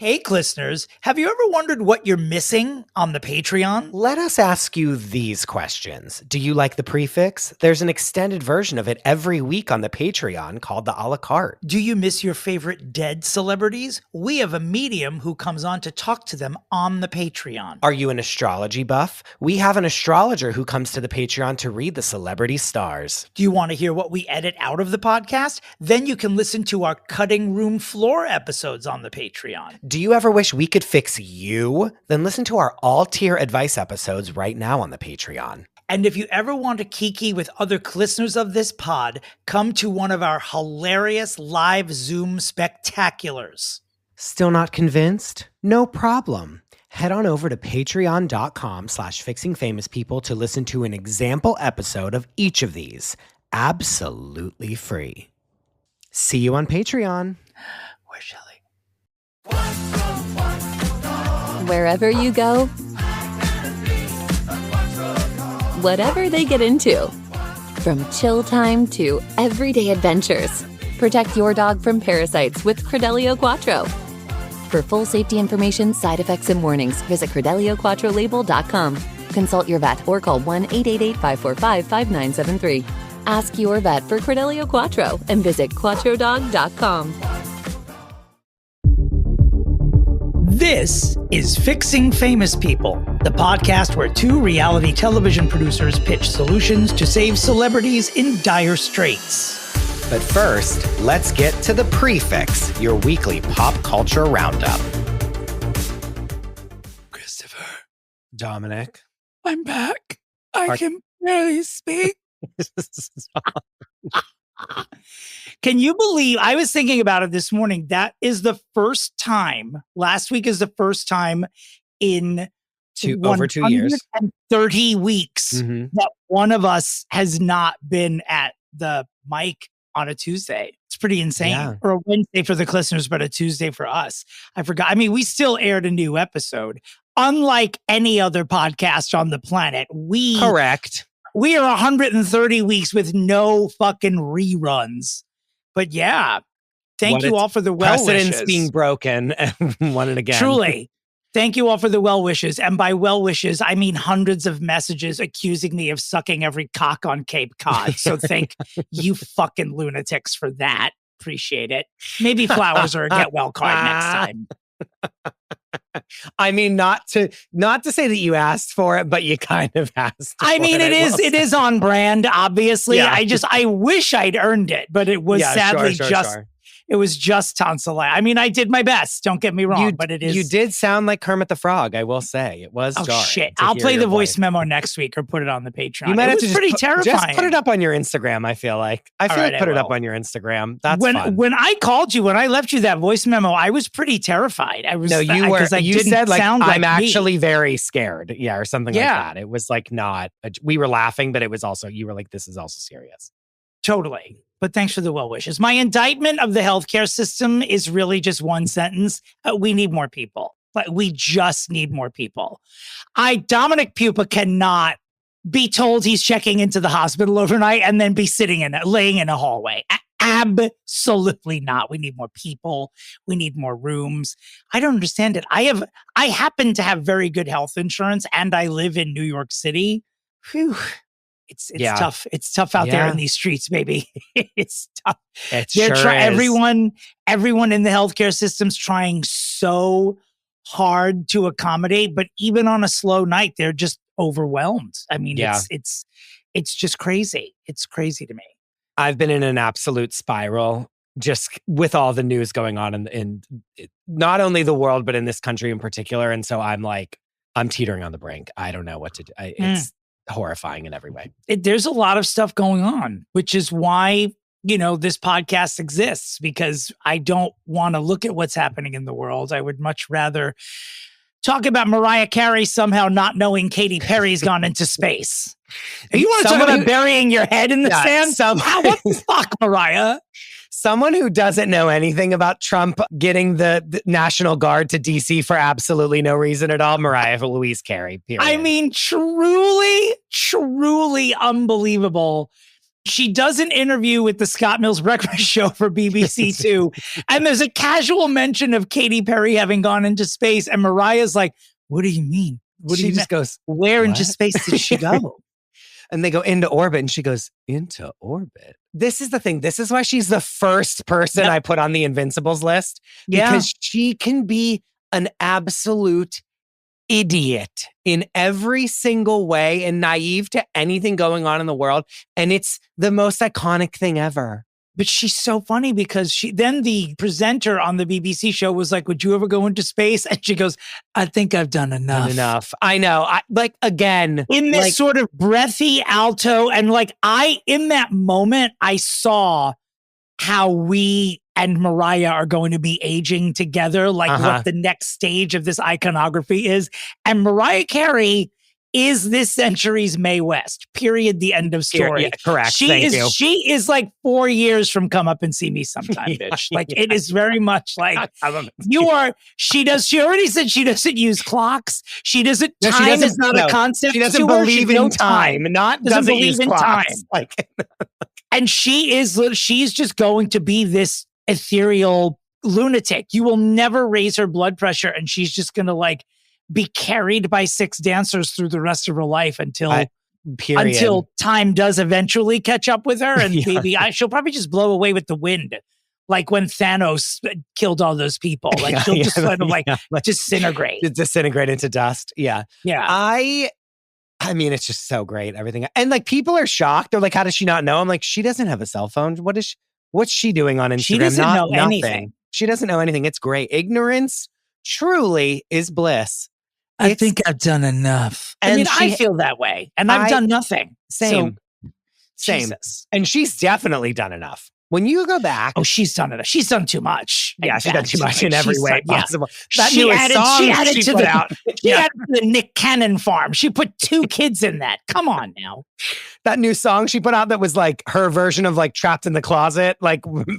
Hey, listeners, have you ever wondered what you're missing on the Patreon? Let us ask you these questions. Do you like the Prefixe? There's an extended version of it every week on the Patreon called the a la carte. Do you miss your favorite dead celebrities? We have a medium who comes on to talk to them on the Patreon. Are you an astrology buff? We have an astrologer who comes to the Patreon to read the celebrity stars. Do you want to hear what we edit out of the podcast? Then you can listen to our cutting room floor episodes on the Patreon. Do you ever wish we could fix you? Then listen to our all-tier advice episodes right now on the Patreon. And if you ever want to kiki with other listeners of this pod, come to one of our hilarious live Zoom spectaculars. Still not convinced? No problem. Head on over to patreon.com/fixingfamouspeople to listen to an example episode of each of these. Absolutely free. See you on Patreon. Where's Shelley? Wherever you go, whatever they get into, from chill time to everyday adventures, protect your dog from parasites with Credelio Quattro. For full safety information, side effects, and warnings, visit CredeliaQuattroLabel.com. Consult your vet or call 1-888-545-5973. Ask your vet for Credelio Quattro and visit QuattroDog.com. This is Fixing Famous People, the podcast where two reality television producers pitch solutions to save celebrities in dire straits. But first, let's get to the Prefixe, your weekly pop culture roundup. Christopher, Dominic. I'm back. I can barely speak. Can you believe, I was thinking about it this morning, that is the first time, last week is the first time in over 2 years, 30 weeks that one of us has not been at the mic on a Tuesday. It's pretty insane. Yeah. Or a Wednesday for the listeners, but a Tuesday for us. I forgot. I mean, we still aired a new episode. Unlike any other podcast on the planet, Correct. We are 130 weeks with no fucking reruns. But yeah, thank you all for the well wishes. Precedence being broken and won it again. Truly. Thank you all for the well wishes. And by well wishes, I mean hundreds of messages accusing me of sucking every cock on Cape Cod. So thank you fucking lunatics for that. Appreciate it. Maybe flowers or a get well card next time. I mean, not to say that you asked for it, but you kind of asked. I mean, it is on brand, obviously. Yeah. I wish I'd earned it, but it was sadly sure. It was just tonsillitis. I mean, I did my best. Don't get me wrong, but it is. You did sound like Kermit the Frog, I will say. It was jarring. Shit. I'll play the voice memo next week or put it on the Patreon. You might have to pretty terrifying. Just put it up on your Instagram, I feel like. Put it up on your Instagram. That's fun. When I called you, when I left you that voice memo, I was pretty terrified. You said like, I'm actually very scared. Yeah, or something like that. It was like we were laughing, but it was also, you were like, this is also serious. Totally. But thanks for the well wishes. My indictment of the healthcare system is really just one sentence. We need more people. We just need more people. Dominick Pupa cannot be told he's checking into the hospital overnight and then be laying in a hallway. Absolutely not. We need more people. We need more rooms. I don't understand it. I happen to have very good health insurance and I live in New York City. Whew. It's tough. It's tough out there in these streets, baby. It's tough. Everyone in the healthcare system's trying so hard to accommodate, but even on a slow night, they're just overwhelmed. I mean, it's just crazy. It's crazy to me. I've been in an absolute spiral just with all the news going on in not only the world, but in this country in particular. And so I'm teetering on the brink. I don't know what to do. It's horrifying in every way. There's a lot of stuff going on, which is why, this podcast exists, because I don't want to look at what's happening in the world. I would much rather talk about Mariah Carey somehow not knowing Katy Perry's gone into space. You want to talk about burying your head in the sand? What the fuck, Mariah? Someone who doesn't know anything about Trump getting the National Guard to DC for absolutely no reason at all, Mariah Louise Carey, period. I mean, truly, truly unbelievable She does an interview with the Scott Mills Breakfast Show for BBC Two. And there's a casual mention of Katy Perry having gone into space. And Mariah's like, what do you mean? What do She you just goes, Where "What?" into space did she go? And they go into orbit, and she goes, into orbit. This is the thing. This is why she's the first person I put on the Invincibles list. Because she can be an absolute idiot in every single way and naive to anything going on in the world. And it's the most iconic thing ever. But she's so funny because then the presenter on the BBC show was like, would you ever go into space? And she goes, I think I've done enough. I know. Again. In this sort of breathy alto. And in that moment, I saw how we and Mariah are going to be aging together, what the next stage of this iconography is. And Mariah Carey is this century's Mae West, period, the end of story. Yeah, correct. She is 4 years from Come Up and See Me Sometime, bitch. It is very much she already said she doesn't use clocks. She doesn't, time is not a concept. She doesn't believe in time. Doesn't believe in time. And she's just going to be this ethereal lunatic. You will never raise her blood pressure, and she's just going to be carried by 6 dancers through the rest of her life until time does eventually catch up with her. And maybe she'll probably just blow away with the wind. Like when Thanos killed all those people. She'll just disintegrate. Disintegrate into dust. Yeah. Yeah. I mean, it's just so great. Everything. And people are shocked. They're like, how does she not know? I'm like, she doesn't have a cell phone. What's she doing on Instagram? She doesn't know anything. She doesn't know anything. It's great. Ignorance truly is bliss. I think I've done enough. I feel that way. And I've done nothing. Same. Jesus. And she's definitely done enough. When you go back. Oh, she's done enough. She's done too much. Yeah, she's done too much in every way possible. Yeah. She added to the Nick Cannon farm. She put 2 kids in that. Come on now. That new song she put out that was her version of Trapped in the Closet,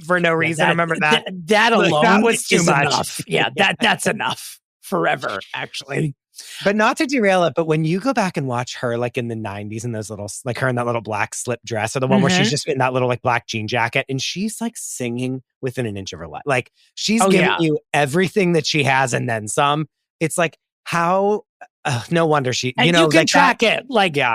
for no reason. Remember that? That alone that was too much. Enough. Yeah, that's enough forever, actually. But not to derail it, but when you go back and watch her in the 90s and those little, her in that little black slip dress, or the one where she's just in that little black jean jacket and she's singing within an inch of her life. She's giving you everything that she has and then some. It's how, no wonder she, and you can track it.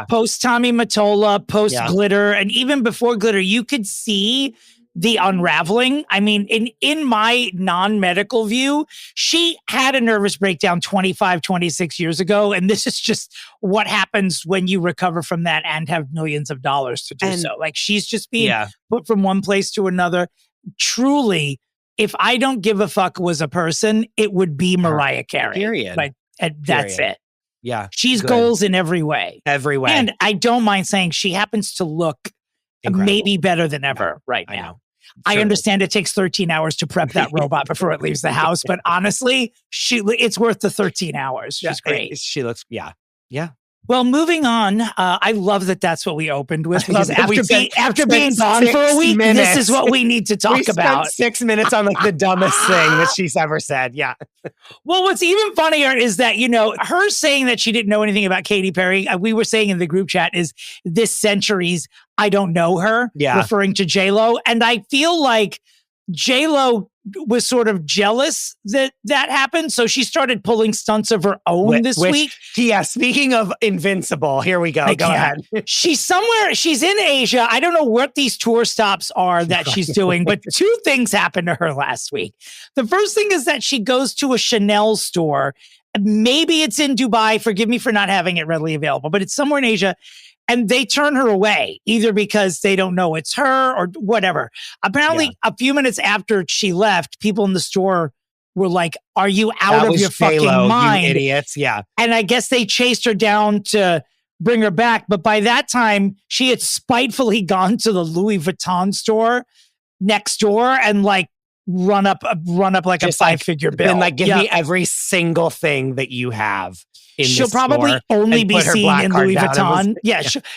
Post Tommy Mottola, post Glitter, and even before Glitter, you could see the unraveling. I mean, in my non-medical view, she had a nervous breakdown 25, 26 years ago. And this is just what happens when you recover from that and have millions of dollars to do so. She's just being put from one place to another. Truly, if I Don't Give a Fuck was a person, it would be Mariah Carey. Period. That's it. Yeah. She's goals in every way. Every way. And I don't mind saying she happens to look maybe better than ever now. I know. I understand it takes 13 hours to prep that robot before it leaves the house, but honestly, it's worth the 13 hours. She's great. She looks, yeah. Well, moving on, I love that that's what we opened with, because after being gone for a week, this is what we need to talk about. 6 minutes on the dumbest thing that she's ever said. Yeah. Well, what's even funnier is that, her saying that she didn't know anything about Katy Perry, we were saying in the group chat, is this century's I don't know her, referring to J-Lo. And I feel like J-Lo was sort of jealous that happened. So she started pulling stunts of her own this week. Yeah, speaking of Invincible, here we go. Go ahead. She's in Asia. I don't know what these tour stops are that she's doing, but 2 things happened to her last week. The first thing is that she goes to a Chanel store. Maybe it's in Dubai. Forgive me for not having it readily available, but it's somewhere in Asia. And they turn her away, either because they don't know it's her or whatever. Apparently, a few minutes after she left, people in the store were like, are you out of your fucking mind? You idiots. Yeah. And I guess they chased her down to bring her back. But by that time, she had spitefully gone to the Louis Vuitton store next door and run up like just a 5-figure bill. And give me every single thing that you have. She'll probably only be seen in Louis Vuitton.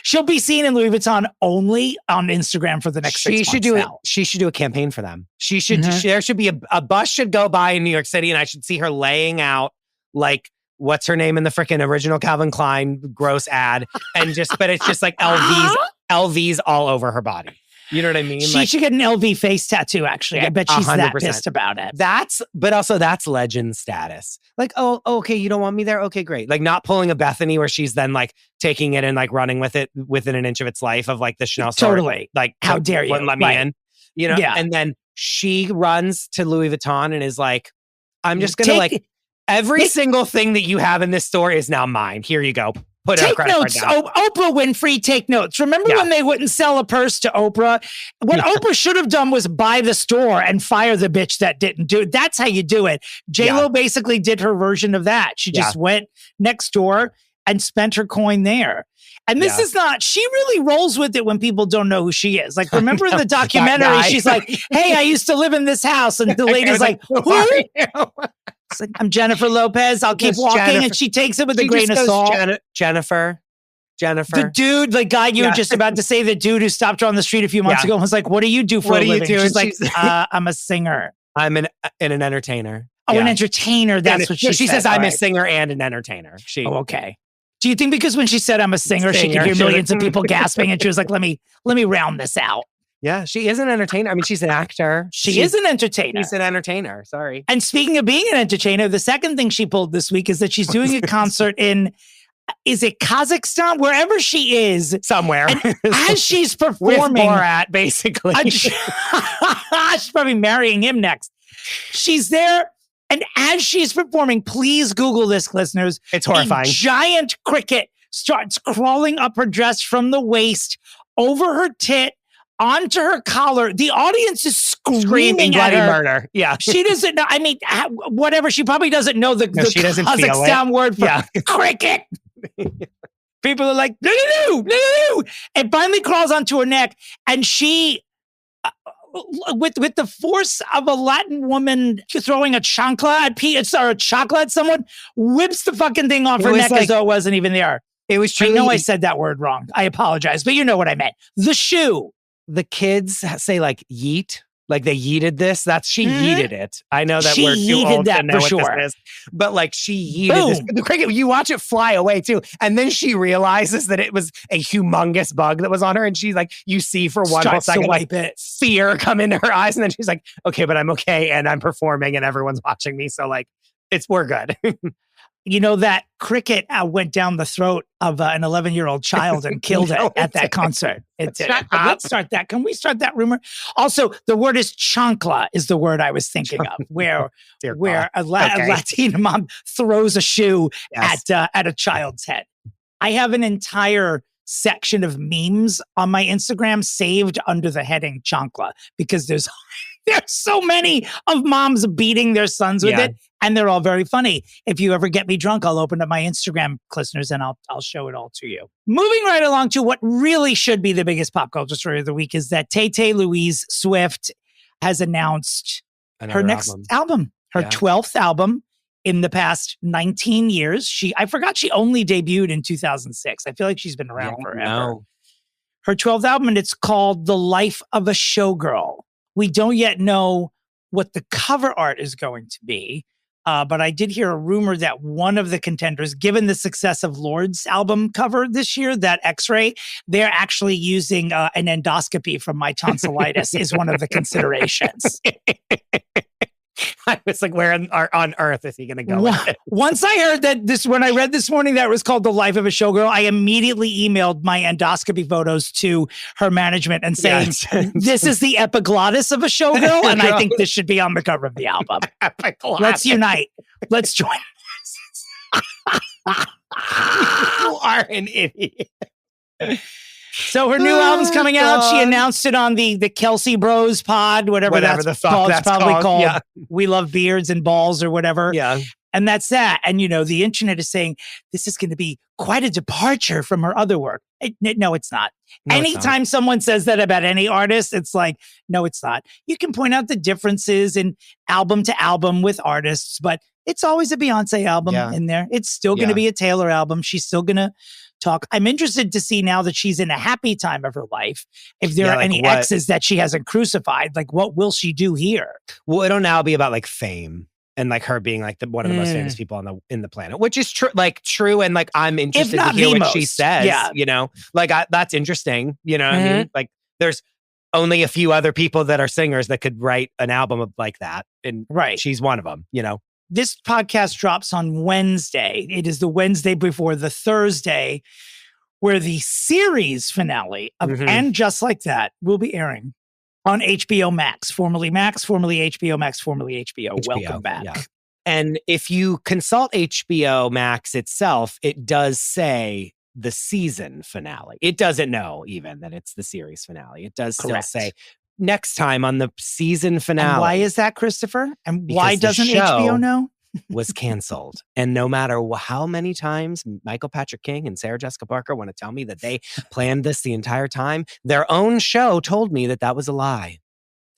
She'll be seen in Louis Vuitton only on Instagram for the next 6 months. She should do a campaign for them. She should. There should be a bus should go by in New York City, and I should see her laying out what's her name in the freaking original Calvin Klein gross ad, but it's just LV's LVs all over her body. You know what I mean? She should get an LV face tattoo, actually. I bet she's 100%. That pissed about it. But also that's legend status. Like, oh, okay, you don't want me there? Okay, great. Like not pulling a Bethany where she's then like taking it and like running with it within an inch of its life of like the Chanel store. Totally. Like, how dare you? Wouldn't let me in. You know? Yeah. And then she runs to Louis Vuitton and is like, I'm just going to every single thing that you have in this store is now mine. Here you go. Put take notes. Oprah Winfrey, take notes. Remember when they wouldn't sell a purse to Oprah? What Oprah should have done was buy the store and fire the bitch that didn't do it. That's how you do it. J-Lo basically did her version of that. She just went next door and spent her coin there. And this is not, she really rolls with it when people don't know who she is. Like, remember in the documentary, she's like, hey, I used to live in this house. And the lady's like, who are you? It's like, I'm Jennifer Lopez. I'll keep walking. Jennifer. And she takes it with a grain of salt. Jennifer. The dude, the guy you were just about to say, the dude who stopped her on the street a few months ago and was like, what do you do for a living? She's like, I'm a singer. I'm an entertainer. Oh, an entertainer. That's what she says. I'm a singer and an entertainer. Okay. Do you think because when she said I'm a singer, she could hear millions of people gasping and she was like, let me round this out? Yeah, she is an entertainer. I mean, she's an actor. She is an entertainer. She's an entertainer. Sorry. And speaking of being an entertainer, the second thing she pulled this week is that she's doing a concert in, is it Kazakhstan? Wherever she is. Somewhere. And as she's performing. With Borat, basically. She's probably marrying him next. She's there. And as she's performing, please Google this, listeners. It's horrifying. A giant cricket starts crawling up her dress from the waist, over her tit, onto her collar. The audience is screaming bloody at her. Murder. Yeah. She doesn't know. I mean, whatever. She probably doesn't know the Kazakhstan word for cricket. People are like, no. And finally crawls onto her neck. And she, with the force of a Latin woman throwing a chancla at someone, whips the fucking thing off her neck as though it wasn't even there. It was true. I know I said that word wrong. I apologize, but you know what I meant. The shoe. The kids say like yeet, like they yeeted this. She yeeted it. I know that we're too old to know what this is, but like she yeeted this. The cricket, you watch it fly away too, and then she realizes that it was a humongous bug that was on her, and she's like, you see for one whole second, like fear come into her eyes, and then she's like, okay, but I'm okay, and I'm performing, and everyone's watching me, so like, we're good. You know, that cricket went down the throat of an 11-year-old child and killed it at that concert. Let's start that. Can we start that rumor? Also, the word is chancla is the word I was thinking of, where a Latina mom throws a shoe at a child's head. I have an entire section of memes on my Instagram saved under the heading chancla because there's so many of moms beating their sons with it. And they're all very funny. If you ever get me drunk, I'll open up my Instagram, listeners, and I'll show it all to you. Moving right along to what really should be the biggest pop culture story of the week is that Tay Louise Swift has announced her next album, her 12th album in the past 19 years. I forgot she only debuted in 2006. I feel like she's been around forever. No. Her 12th album, and it's called The Life of a Showgirl. We don't yet know what the cover art is going to be. But I did hear a rumor that one of the contenders, given the success of Lord's album cover this year, that X-Ray, they're actually using an endoscopy from my tonsillitis is one of the considerations. I was like, where on earth is he going to go with it? Once I heard that when I read this morning that it was called The Life of a Showgirl, I immediately emailed my endoscopy photos to her management and saying, this is the epiglottis of a showgirl, and I think this should be on the cover of the album. Let's unite. Let's join. You are an idiot. So her new album's coming out. She announced it on the Kelsey Bros pod, whatever that's called. It's probably called We Love Beards and Balls or whatever. Yeah. And that's that. And, you know, the internet is saying this is going to be quite a departure from her other work. No, it's not. Anytime someone says that about any artist, it's like, no, it's not. You can point out the differences in album to album with artists, but it's always a Beyonce album in there. It's still going to be a Taylor album. She's still going to talk. I'm interested to see now that she's in a happy time of her life, if there are any exes that she hasn't crucified, like what will she do here? Well, it'll now be about like fame. And like her being like one of the most famous people in the planet, which is true, and like I'm interested to hear what she says. You know, like that's interesting. You know what I mean? Like there's only a few other people that are singers that could write an album like that, and she's one of them. You know, this podcast drops on Wednesday. It is the Wednesday before the Thursday, where the series finale of And Just Like That will be airing on HBO Max, formerly HBO Max, formerly HBO. Welcome back. Yeah. And if you consult HBO Max itself, it does say the season finale. It doesn't know even that it's the series finale. It does still say next time on the season finale. And why is that, Christopher? And why doesn't HBO know? Was canceled. And no matter how many times Michael Patrick King and Sarah Jessica Parker want to tell me that they planned this the entire time, their own show told me that was a lie.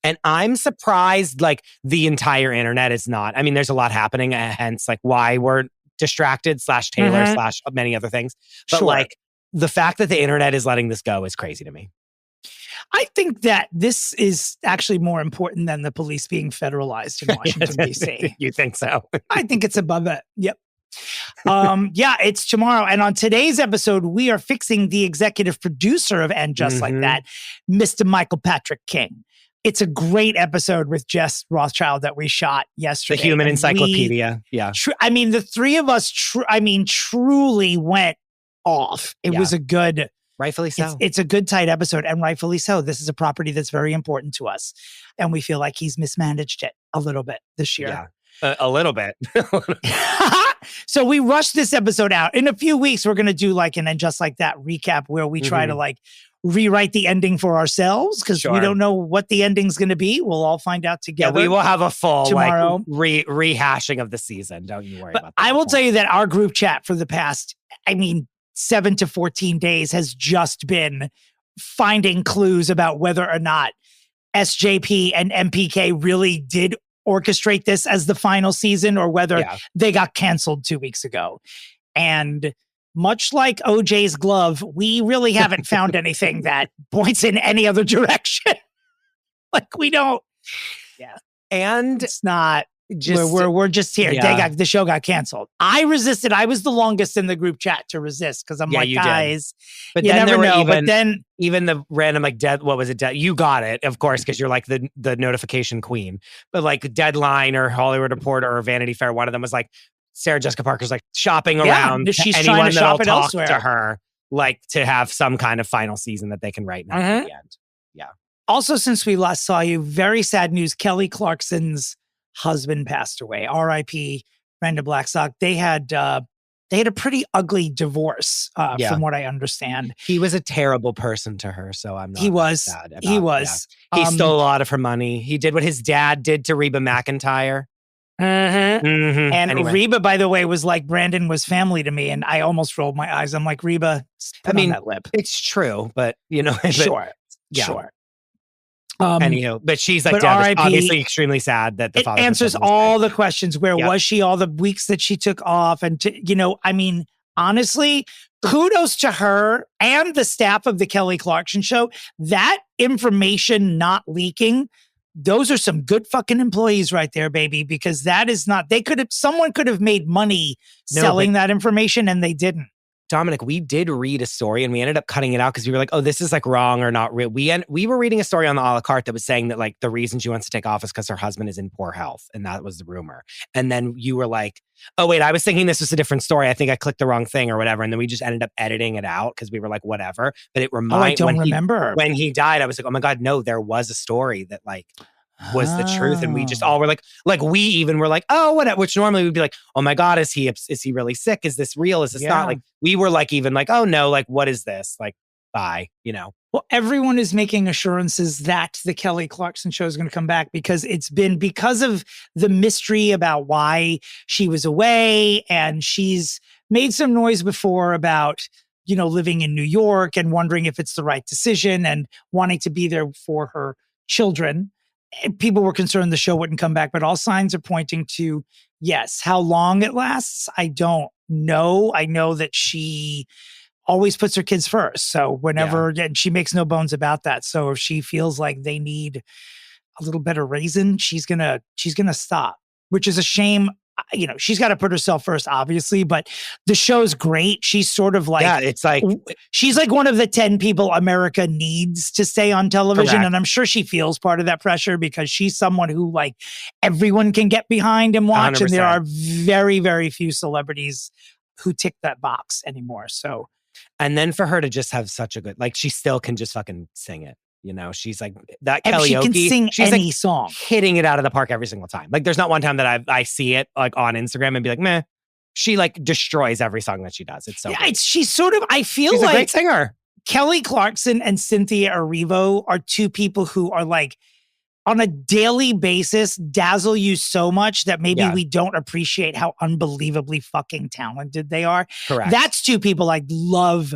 And I'm surprised, like, the entire internet is not. I mean, there's a lot happening, hence, like, why we're distracted, /Taylor, many other things. But, like, the fact that the internet is letting this go is crazy to me. I think that this is actually more important than the police being federalized in Washington, D.C. You think so? I think it's above it. Yep. Yeah, it's tomorrow. And on today's episode, we are fixing the executive producer of And Just Like That, Mr. Michael Patrick King. It's a great episode with Jess Rothschild that we shot yesterday. The human encyclopedia. I mean, the three of us, truly went off. It was a good... Rightfully so. It's a good, tight episode, and rightfully so. This is a property that's very important to us. And we feel like he's mismanaged it a little bit this year. Yeah, a little bit. So we rushed this episode out. In a few weeks, we're going to do like an And Just Like That recap where we try to like rewrite the ending for ourselves because we don't know what the ending's going to be. We'll all find out together. Yeah, we will have a full tomorrow rehashing of the season. Don't you worry about that. I will tell you that our group chat for the past, 7 to 14 days has just been finding clues about whether or not SJP and MPK really did orchestrate this as the final season or whether they got canceled 2 weeks ago. And much like OJ's glove, we really haven't found anything that points in any other direction. Like we don't. Yeah. And it's not. We're just here. The show got canceled. I resisted. I was the longest in the group chat to resist because I'm like, guys, but you then never know. But then even the random like what was it? You got it, of course, because you're like the notification queen. But like Deadline or Hollywood Reporter or Vanity Fair, one of them was like Sarah Jessica Parker's like shopping around. She's anyone trying to shop it talk elsewhere to her, like to have some kind of final season that they can write now at the end. Yeah. Also, since we last saw you, very sad news. Kelly Clarkson's husband passed away. R.I.P. Brenda Blackstock. They had a pretty ugly divorce, from what I understand. He was a terrible person to her, so I'm not. He was. Sad about, he was. Yeah. He stole a lot of her money. He did what his dad did to Reba McEntire. And Reba, by the way, was like Brandon was family to me, and I almost rolled my eyes. I'm like, Reba, put on that lip. It's true, but sure. Anywho, but she's like obviously extremely sad that the father answers all the questions. Where was she all the weeks that she took off? And honestly, kudos to her and the staff of the Kelly Clarkson show. That information not leaking, those are some good fucking employees right there, baby, because that is not, someone could have made money selling that information and they didn't. Dominic, we did read a story and we ended up cutting it out because we were like, oh, this is like wrong or not real. We were reading a story on the a la carte that was saying that like the reason she wants to take off is because her husband is in poor health. And that was the rumor. And then you were like, oh, wait, I was thinking this was a different story. I think I clicked the wrong thing or whatever. And then we just ended up editing it out because we were like, whatever. But it reminded I don't remember. When he died, I was like, oh my God, no, there was a story that like was the truth. And we just all were like we even were like, oh, what? Which normally we'd be like, oh my God, is he really sick? Is this real? Is this not? Like we were like, even like, oh no, like what is this? Like, bye, Well, everyone is making assurances that the Kelly Clarkson show is going to come back because it's been because of the mystery about why she was away. And she's made some noise before about, living in New York and wondering if it's the right decision and wanting to be there for her children. People were concerned the show wouldn't come back, but all signs are pointing to yes. How long it lasts, I don't know. I know that she always puts her kids first. So whenever, and she makes no bones about that. So if she feels like they need a little better reason, she's gonna stop. which is a shame. She's got to put herself first, obviously, but the show's great. She's sort of like, it's like, she's like one of the 10 people America needs to stay on television. Correct. And I'm sure she feels part of that pressure because she's someone who like everyone can get behind and watch. 100%. And there are very, very few celebrities who tick that box anymore. So, and then for her to just have such a good, like, she still can just fucking sing it. She's like that and karaoke. she can sing she's any like song, hitting it out of the park every single time. Like, there's not one time that I see it like on Instagram and be like, meh. She like destroys every song that she does. It's so good. She's sort of, I feel she's like a great singer. Kelly Clarkson and Cynthia Erivo are two people who are like on a daily basis dazzle you so much that maybe we don't appreciate how unbelievably fucking talented they are. Correct. That's two people I'd love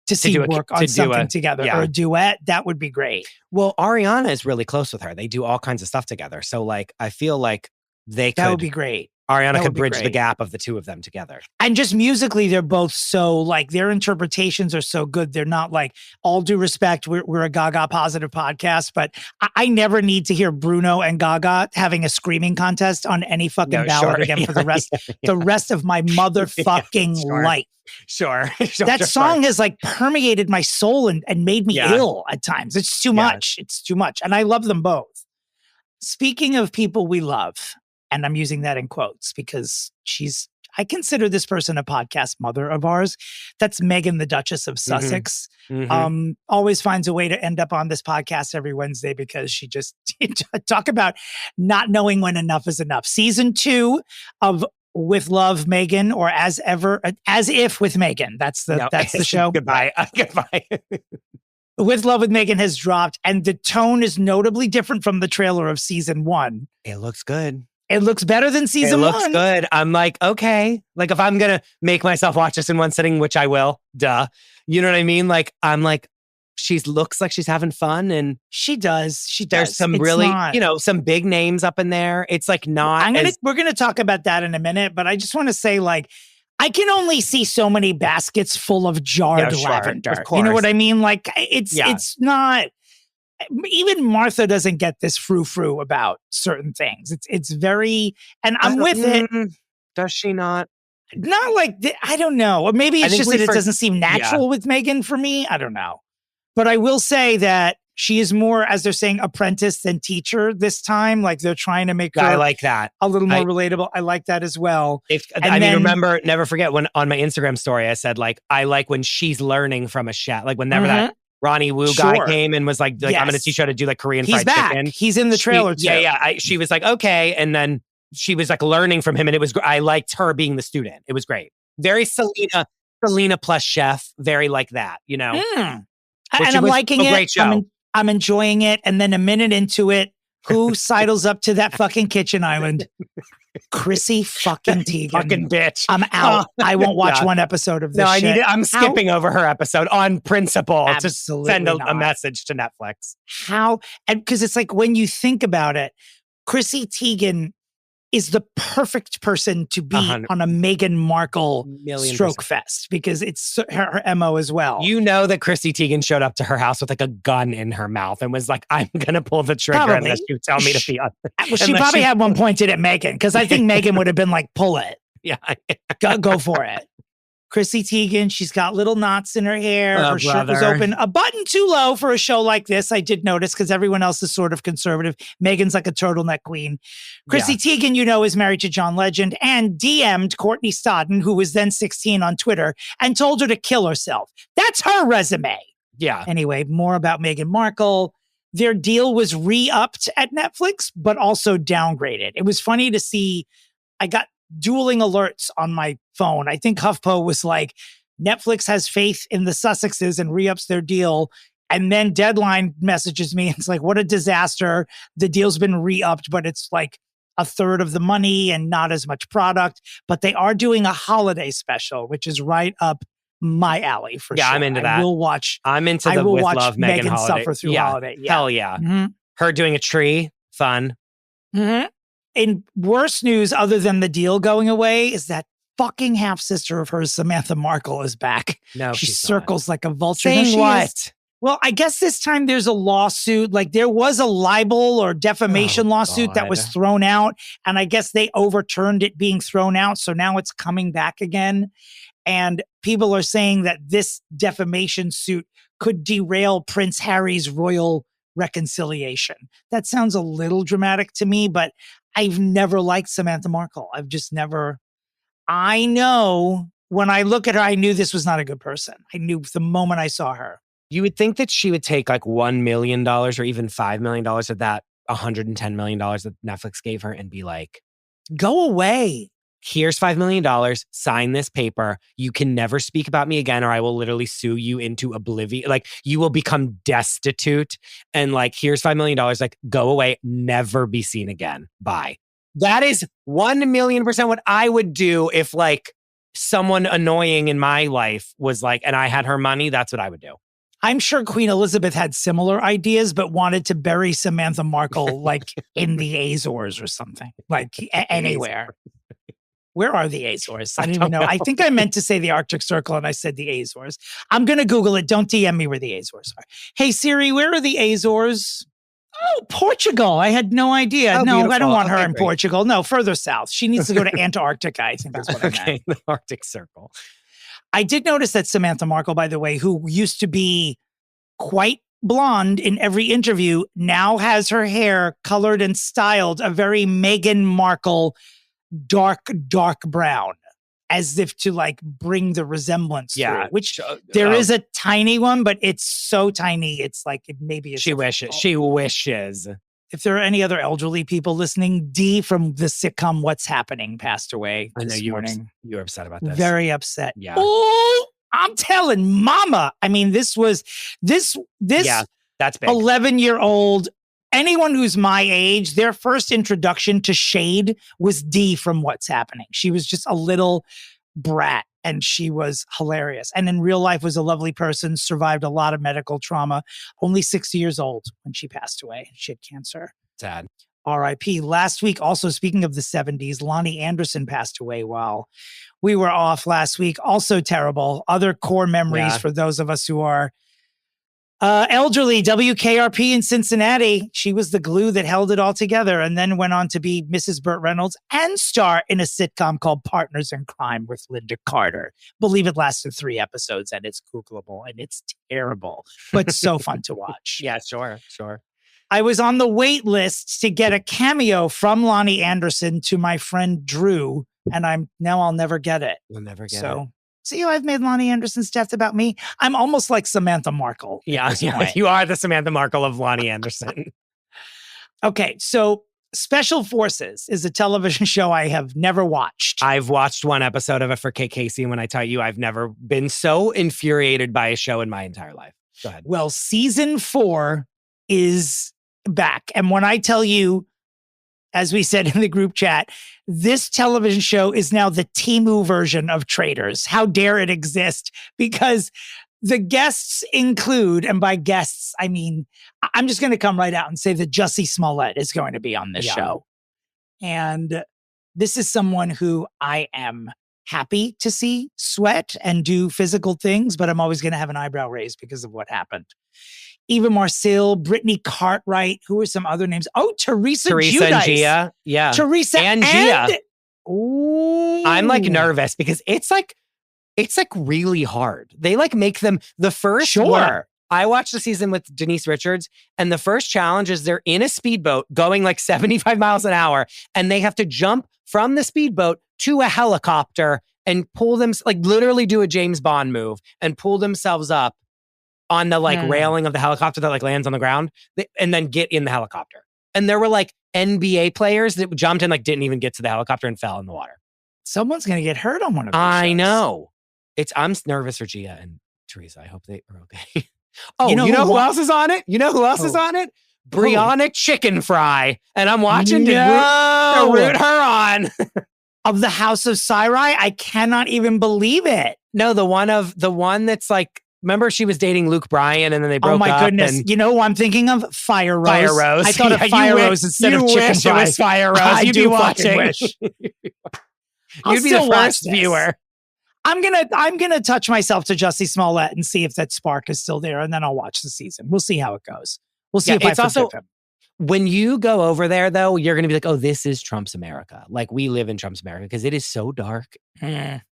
to see work on something together or a duet. That would be great. Well, Ariana is really close with her. They do all kinds of stuff together. So like, I feel like that would be great. Ariana could bridge the gap of the two of them together. And just musically, they're both so like, their interpretations are so good. They're not like, all due respect, we're a Gaga positive podcast, but I never need to hear Bruno and Gaga having a screaming contest on any fucking ballad again for the rest of my motherfucking life. Sure. That song has like permeated my soul and made me ill at times. It's too much. It's too much. And I love them both. Speaking of people we love, and I'm using that in quotes because I consider this person a podcast mother of ours. That's Meghan, the Duchess of Sussex. Mm-hmm. Always finds a way to end up on this podcast every Wednesday because she just talk about not knowing when enough is enough. Season 2 of With Love, Meghan, or As If with Meghan. That's the show. Goodbye. Goodbye. With Love with Meghan has dropped, and the tone is notably different from the trailer of season 1. It looks good. It looks better than season 1. It looks good. I'm like, okay. Like, if I'm going to make myself watch this in one sitting, which I will, duh. You know what I mean? Like, I'm like, she looks like she's having fun, and she does. There's some really, some big names up in there. It's like not. We're going to talk about that in a minute, but I just want to say, like, I can only see so many baskets full of jarred lavender. Of course. You know what I mean? Like, it's not. Even Martha doesn't get this frou-frou about certain things. It's very, and I'm with it. Does she not? Not like, I don't know. Or maybe it's just that it doesn't seem natural with Meghan for me. I don't know. But I will say that she is more, as they're saying, apprentice than teacher this time. Like, they're trying to make her I like that. A little more relatable. I like that as well. Remember, never forget when on my Instagram story, I said, like, I like when she's learning from a chef. Like, whenever that Ronnie Wu guy came and was like I'm going to teach her how to do like Korean fried chicken. He's in the trailer too. She was like, okay. And then she was like learning from him. And it was, I liked her being the student. It was great. Very Selena plus chef. Very like that, you know? And I'm liking it. Great show. I'm enjoying it. And then a minute into it, who sidles up to that fucking kitchen island? Chrissy fucking Teigen. Fucking bitch. I'm out. I won't watch one episode of this. No, I need it. I'm skipping over her episode on principle to send a message to Netflix. How? And because it's like, when you think about it, Chrissy Teigen is the perfect person to be on a Meghan Markle stroke fest because it's her MO as well. You know that Chrissy Teigen showed up to her house with like a gun in her mouth and was like, I'm going to pull the trigger unless you tell me to be on. Well, she probably had one pointed at Meghan because I think Meghan would have been like, pull it. Yeah. Go for it. Chrissy Teigen, she's got little knots in her hair. Her shirt was open. A button too low for a show like this, I did notice, because everyone else is sort of conservative. Meghan's like a turtleneck queen. Chrissy Teigen, is married to John Legend and DM'd Courtney Stodden, who was then 16, on Twitter and told her to kill herself. That's her resume. Yeah. Anyway, more about Meghan Markle. Their deal was re-upped at Netflix, but also downgraded. It was funny to see. I got dueling alerts on my phone. I think HuffPo was like, Netflix has faith in the Sussexes and re-ups their deal. And then Deadline messages me. It's like, what a disaster. The deal's been re-upped, but it's like a third of the money and not as much product. But they are doing a holiday special, which is right up my alley for sure. I'm into that. I'm into the With Love Meghan holiday. Suffer through holiday. Yeah. Hell yeah. Mm-hmm. Her doing a tree, fun. Mm-hmm. In worse news, other than the deal going away, is that fucking half sister of hers, Samantha Markle, is back. No, she circles not. Like a vulture. Saying what? Well, I guess this time there's a lawsuit. Like there was a libel or defamation lawsuit that was thrown out. And I guess they overturned it being thrown out. So now it's coming back again. And people are saying that this defamation suit could derail Prince Harry's royal reconciliation. That sounds a little dramatic to me, but I've never liked Samantha Markle. I've just never. I know when I look at her, I knew this was not a good person. I knew the moment I saw her. You would think that she would take like $1 million or even $5 million of that $110 million that Netflix gave her and be like, go away. Here's $5 million. Sign this paper. You can never speak about me again, or I will literally sue you into oblivion. Like you will become destitute. And like, here's $5 million. Like, go away. Never be seen again. Bye. That is 1,000,000% what I would do if like someone annoying in my life was like, and I had her money. That's what I would do. I'm sure Queen Elizabeth had similar ideas, but wanted to bury Samantha Markle like in the Azores or something, like anywhere. Where are the Azores? I don't even know. I think I meant to say the Arctic Circle and I said the Azores. I'm going to Google it. Don't DM me where the Azores are. Hey, Siri, where are the Azores? Oh, Portugal. I had no idea. Oh, no, beautiful. I don't want her in Great. Portugal. No, further south. She needs to go to Antarctica, I think is what I meant. The Arctic Circle. I did notice that Samantha Markle, by the way, who used to be quite blonde in every interview, now has her hair colored and styled a very Meghan Markle dark brown, as if to like bring the resemblance through, which there is a tiny one, but it's so tiny. It's like, maybe it's she wishes. If there are any other elderly people listening, Dee from the sitcom What's Happening passed away this morning. You were upset about this. Very upset. Yeah. Oh, I'm telling mama. I mean, this yeah, that's big. 11-year-old, anyone who's my age, their first introduction to shade was Dee from What's Happening. She was just a little brat and she was hilarious. And in real life was a lovely person, survived a lot of medical trauma, only 60 years old when she passed away. She had cancer. Sad. R.I.P. Last week, also speaking of the 70s, Lonnie Anderson passed away while we were off last week. Also terrible. Other core memories for those of us who are elderly. WKRP in Cincinnati. She was the glue that held it all together and then went on to be Mrs. Burt Reynolds and star in a sitcom called Partners in Crime with Linda Carter. Believe it lasted 3 episodes and it's Googleable and it's terrible, but so fun to watch. Yeah, sure. I was on the wait list to get a cameo from Lonnie Anderson to my friend Drew, and I'll never get it. You'll never get it. So, see how I've made Lonnie Anderson's death about me? I'm almost like Samantha Markle. Yeah, you are the Samantha Markle of Lonnie Anderson. Okay, so Special Forces is a television show I have never watched. I've watched 1 episode of it for Kate Casey, and when I tell you I've never been so infuriated by a show in my entire life. Go ahead. Well, season 4 is back. And when I tell you, as we said in the group chat, this television show is now the Temu version of Traitors. How dare it exist? Because the guests include, and by guests, I mean, I'm just going to come right out and say that Jussie Smollett is going to be on this show. And this is someone who I am happy to see sweat and do physical things, but I'm always going to have an eyebrow raised because of what happened. Eva Marcille, Brittany Cartwright, who are some other names? Oh, Teresa and Gia. Yeah. Teresa and Gia. Ooh. I'm like nervous because it's like really hard. They like make them the first one. I watched the season with Denise Richards, and the first challenge is they're in a speedboat going like 75 miles an hour, and they have to jump from the speedboat to a helicopter and pull them, like literally do a James Bond move and pull themselves up on the like railing of the helicopter that like lands on the ground and then get in the helicopter. And there were like NBA players that jumped and like didn't even get to the helicopter and fell in the water. Someone's going to get hurt on one of these I shows. know. I'm nervous for Gia and Teresa. I hope they are okay. Oh, you know who else is on it? You know who else is on it? Brianna Chicken Fry. And I'm watching to root her on. Of the House of Sarai? I cannot even believe it. No, the one that's like, remember she was dating Luke Bryan and then they broke up. Oh my goodness. You know who I'm thinking of? Fire Rose. Fire Rose. I thought of Fire Rose instead of Chicken Fry. You wish it was Fire Rose. I You'd do be watching. wish. You'd be the first viewer. I'm gonna touch myself to Jussie Smollett and see if that spark is still there, and then I'll watch the season. We'll see how it goes. We'll see if I forgive him. When you go over there, though, you're going to be like, oh, this is Trump's America. Like, we live in Trump's America because it is so dark.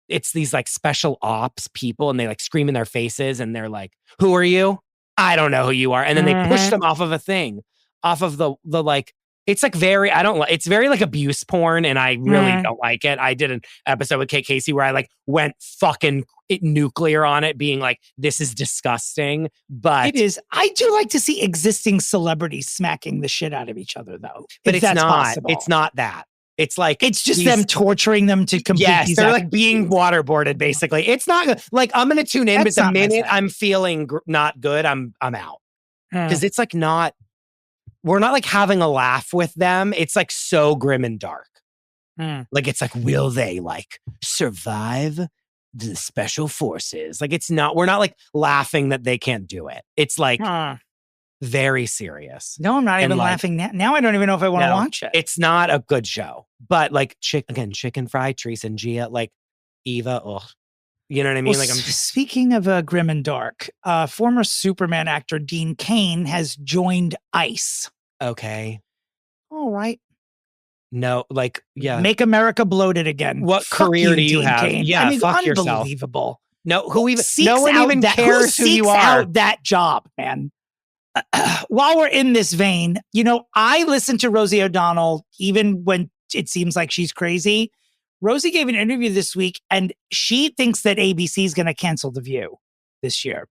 It's these like special ops people and they like scream in their faces and they're like, who are you? I don't know who you are. And then they push them off of a thing, off of the like, it's like very, it's very like abuse porn and I really don't like it. I did an episode with Kate Casey where I like went fucking nuclear on it being like, this is disgusting, but it is. I do like to see existing celebrities smacking the shit out of each other though. But it's not that. It's like, it's just them torturing them to complete. Yes, they're like being waterboarded basically. It's not like, I'm going to tune in, but the minute I'm feeling not good, I'm out. Because it's like we're not like having a laugh with them. It's like so grim and dark. Like, it's like, will they like survive the special forces? Like, we're not like laughing that they can't do it. It's like very serious. No, I'm not even laughing now. Now I don't even know if I want to watch it. It's not a good show. But like, Chicken Fry, Teresa and Gia, like Eva, you know what I mean? Well, like, speaking of grim and dark, former Superman actor Dean Cain has joined ICE. Okay. All right. No, like, yeah. Make America bloated again. What career do you have? Cain. Yeah, I mean, fuck yourself. Unbelievable. No one even cares who you are. Out that job, man. While we're in this vein, I listen to Rosie O'Donnell even when it seems like she's crazy. Rosie gave an interview this week and she thinks that ABC is going to cancel The View this year.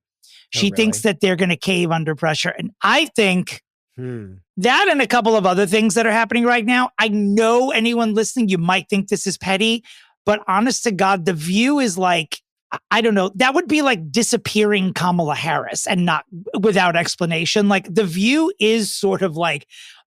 She thinks that they're going to cave under pressure. And I think that and a couple of other things that are happening right now. I know anyone listening, you might think this is petty, but honest to God, The View is like, I don't know, that would be like disappearing Kamala Harris and not without explanation. Like, The View is sort of like,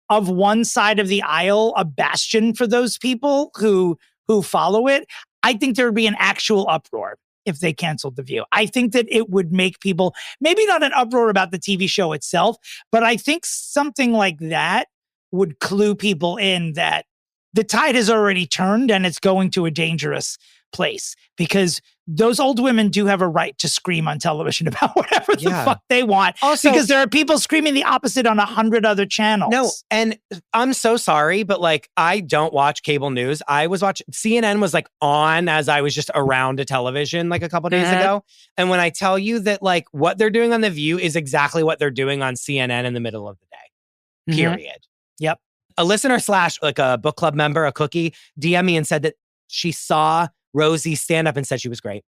of one side of the aisle, a bastion for those people who follow it. I think there would be an actual uproar if they canceled The View. I think that it would make people, maybe not an uproar about the TV show itself, but I think something like that would clue people in that the tide has already turned and it's going to a dangerous place, because those old women do have a right to scream on television about whatever the fuck they want. Also, because there are people screaming the opposite on 100 other channels. No, and I'm so sorry, but like, I don't watch cable news. I was watching CNN was like on as I was just around a television like a couple days ago. And when I tell you that like what they're doing on The View is exactly what they're doing on CNN in the middle of the day, period. Yep. A listener / like a book club member, a cookie, DM me and said that she saw Rosie stand up and said she was great.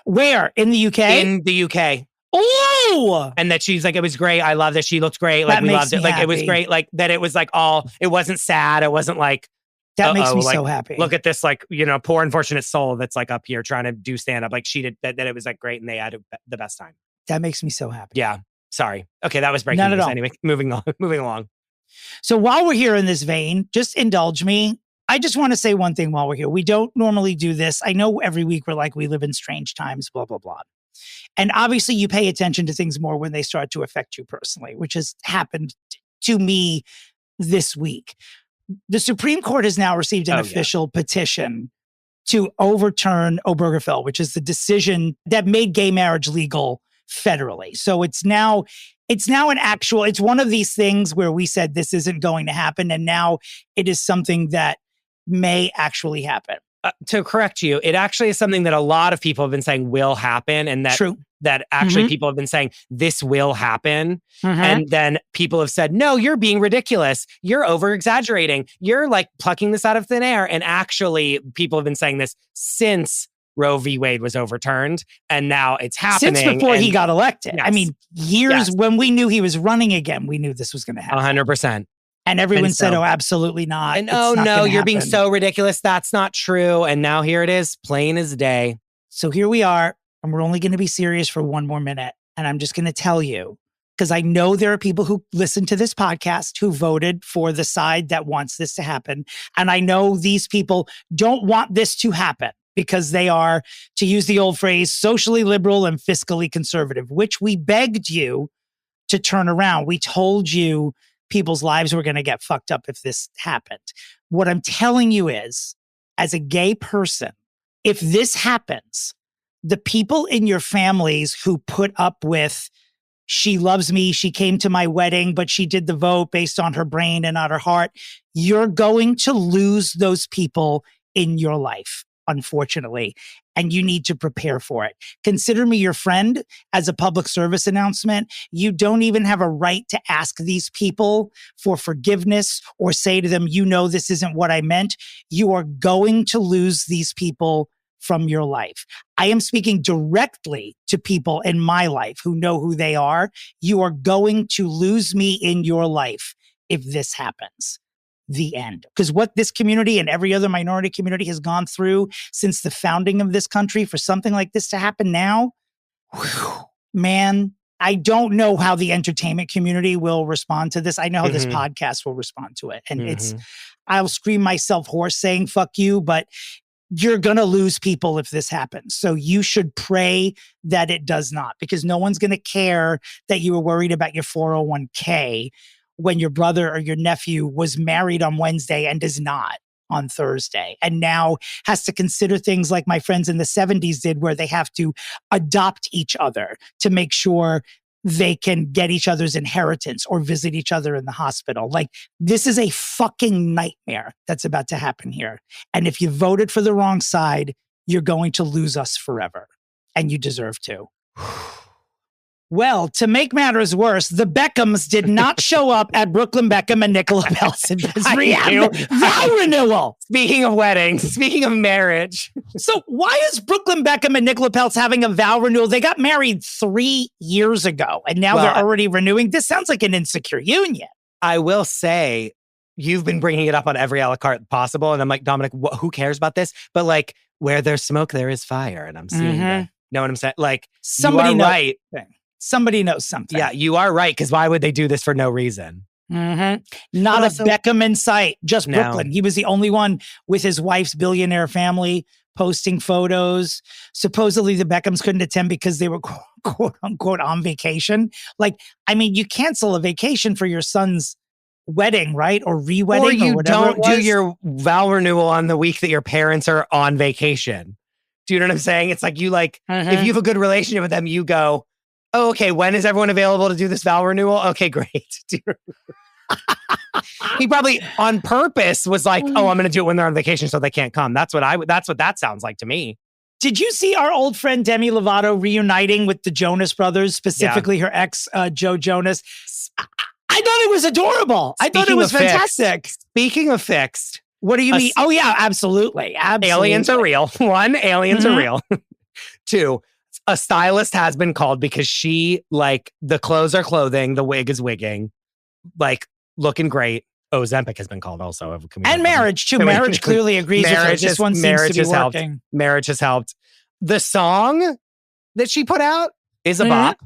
Where? In the UK? In the UK. Oh! And that she's like, it was great. I loved it. She looked great. Like, we loved it. Like, it was great. Like, that it was like it wasn't sad. It wasn't like, that makes me so happy. Look at this, like, poor unfortunate soul that's like up here trying to do stand up. Like, she did that it was like great and they had the best time. That makes me so happy. Yeah. Sorry. Okay. That was breaking Not news. at all. Anyway, moving along. So while we're here in this vein, just indulge me. I just want to say one thing while we're here. We don't normally do this. I know every week we're like, we live in strange times, blah, blah, blah. And obviously you pay attention to things more when they start to affect you personally, which has happened to me this week. The Supreme Court has now received an official petition to overturn Obergefell, which is the decision that made gay marriage legal federally. So it's now it's one of these things where we said this isn't going to happen. And now it is something that may actually happen. To correct you, it actually is something that a lot of people have been saying will happen. And that actually people have been saying this will happen. And then people have said, no, you're being ridiculous. You're over exaggerating. You're like plucking this out of thin air. And actually people have been saying this since Roe v. Wade was overturned, and now it's happening. Since before he got elected. Yes. I mean, years when we knew he was running again, we knew this was going to happen. 100%. And everyone said, oh, absolutely not. And no, you're being so ridiculous. That's not true. And now here it is, plain as day. So here we are, and we're only going to be serious for one more minute. And I'm just going to tell you, because I know there are people who listen to this podcast who voted for the side that wants this to happen. And I know these people don't want this to happen, because they are, to use the old phrase, socially liberal and fiscally conservative, which we begged you to turn around. We told you people's lives were going to get fucked up if this happened. What I'm telling you is, as a gay person, if this happens, the people in your families who put up with, she loves me, she came to my wedding, but she did the vote based on her brain and not her heart, you're going to lose those people in your life, unfortunately. And you need to prepare for it. Consider me your friend as a public service announcement. You don't even have a right to ask these people for forgiveness or say to them, you know, this isn't what I meant. You are going to lose these people from your life. I am speaking directly to people in my life who know who they are. You are going to lose me in your life if this happens. The end. Because what this community and every other minority community has gone through since the founding of this country, for something like this to happen now, whew, man, I don't know how the entertainment community will respond to this. I know how this podcast will respond to it. And I'll scream myself hoarse saying, fuck you, but you're going to lose people if this happens. So you should pray that it does not, because no one's going to care that you were worried about your 401k when your brother or your nephew was married on Wednesday and is not on Thursday, and now has to consider things like my friends in the 70s did, where they have to adopt each other to make sure they can get each other's inheritance or visit each other in the hospital. Like, this is a fucking nightmare that's about to happen here. And if you voted for the wrong side, you're going to lose us forever. And you deserve to. Well, to make matters worse, the Beckhams did not show up at Brooklyn Beckham and Nicola Pelton's vow renewal. Speaking of weddings, speaking of marriage. So why is Brooklyn Beckham and Nicola Peltz having a vow renewal? They got married 3 years ago, and now they're already renewing. This sounds like an insecure union. I will say, you've been bringing it up on every a la carte possible, and I'm like, Dominic, who cares about this? But like, where there's smoke, there is fire, and I'm seeing that. Know what I'm saying? Like, somebody right. Somebody knows something. Yeah, you are right. Because why would they do this for no reason? Not a Beckham in sight, just Brooklyn. He was the only one with his wife's billionaire family posting photos. Supposedly the Beckhams couldn't attend because they were quote unquote on vacation. Like, I mean, you cancel a vacation for your son's wedding, right? Or re-wedding, or you whatever don't do your vow renewal on the week that your parents are on vacation. Do you know what I'm saying? It's like, you like, if you have a good relationship with them, you go, oh, okay, when is everyone available to do this vow renewal? Okay, great. He probably on purpose was like, oh, I'm going to do it when they're on vacation so they can't come. That's what that sounds like to me. Did you see our old friend Demi Lovato reuniting with the Jonas Brothers, specifically her ex, Joe Jonas? I thought it was adorable. I thought it was fantastic. Speaking of fixed. What do you mean? Oh, yeah, absolutely. Aliens are real. 1, aliens are real. 2, a stylist has been called because she, like, the clothes are clothing, the wig is wigging, like, looking great. Ozempic has been called also. And marriage, too. Marriage clearly agrees with her. This one seems to be working. Marriage has helped. The song that she put out is a bop.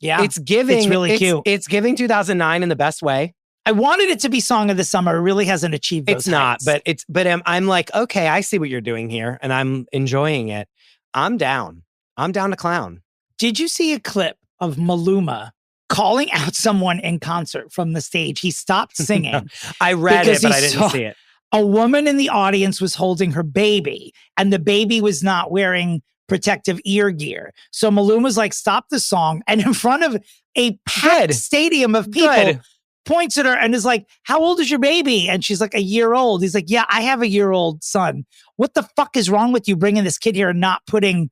Yeah. It's giving. It's really cute. It's giving 2009 in the best way. I wanted it to be Song of the Summer. It really hasn't achieved those heights. But I'm like, okay, I see what you're doing here, and I'm enjoying it. I'm down to clown. Did you see a clip of Maluma calling out someone in concert from the stage? He stopped singing. No, I read it, but I didn't see it. A woman in the audience was holding her baby, and the baby was not wearing protective ear gear. So Maluma was like, stop the song. And in front of a packed stadium of people, points at her and is like, how old is your baby? And she's like, a year old. He's like, yeah, I have a year-old son. What the fuck is wrong with you bringing this kid here and not putting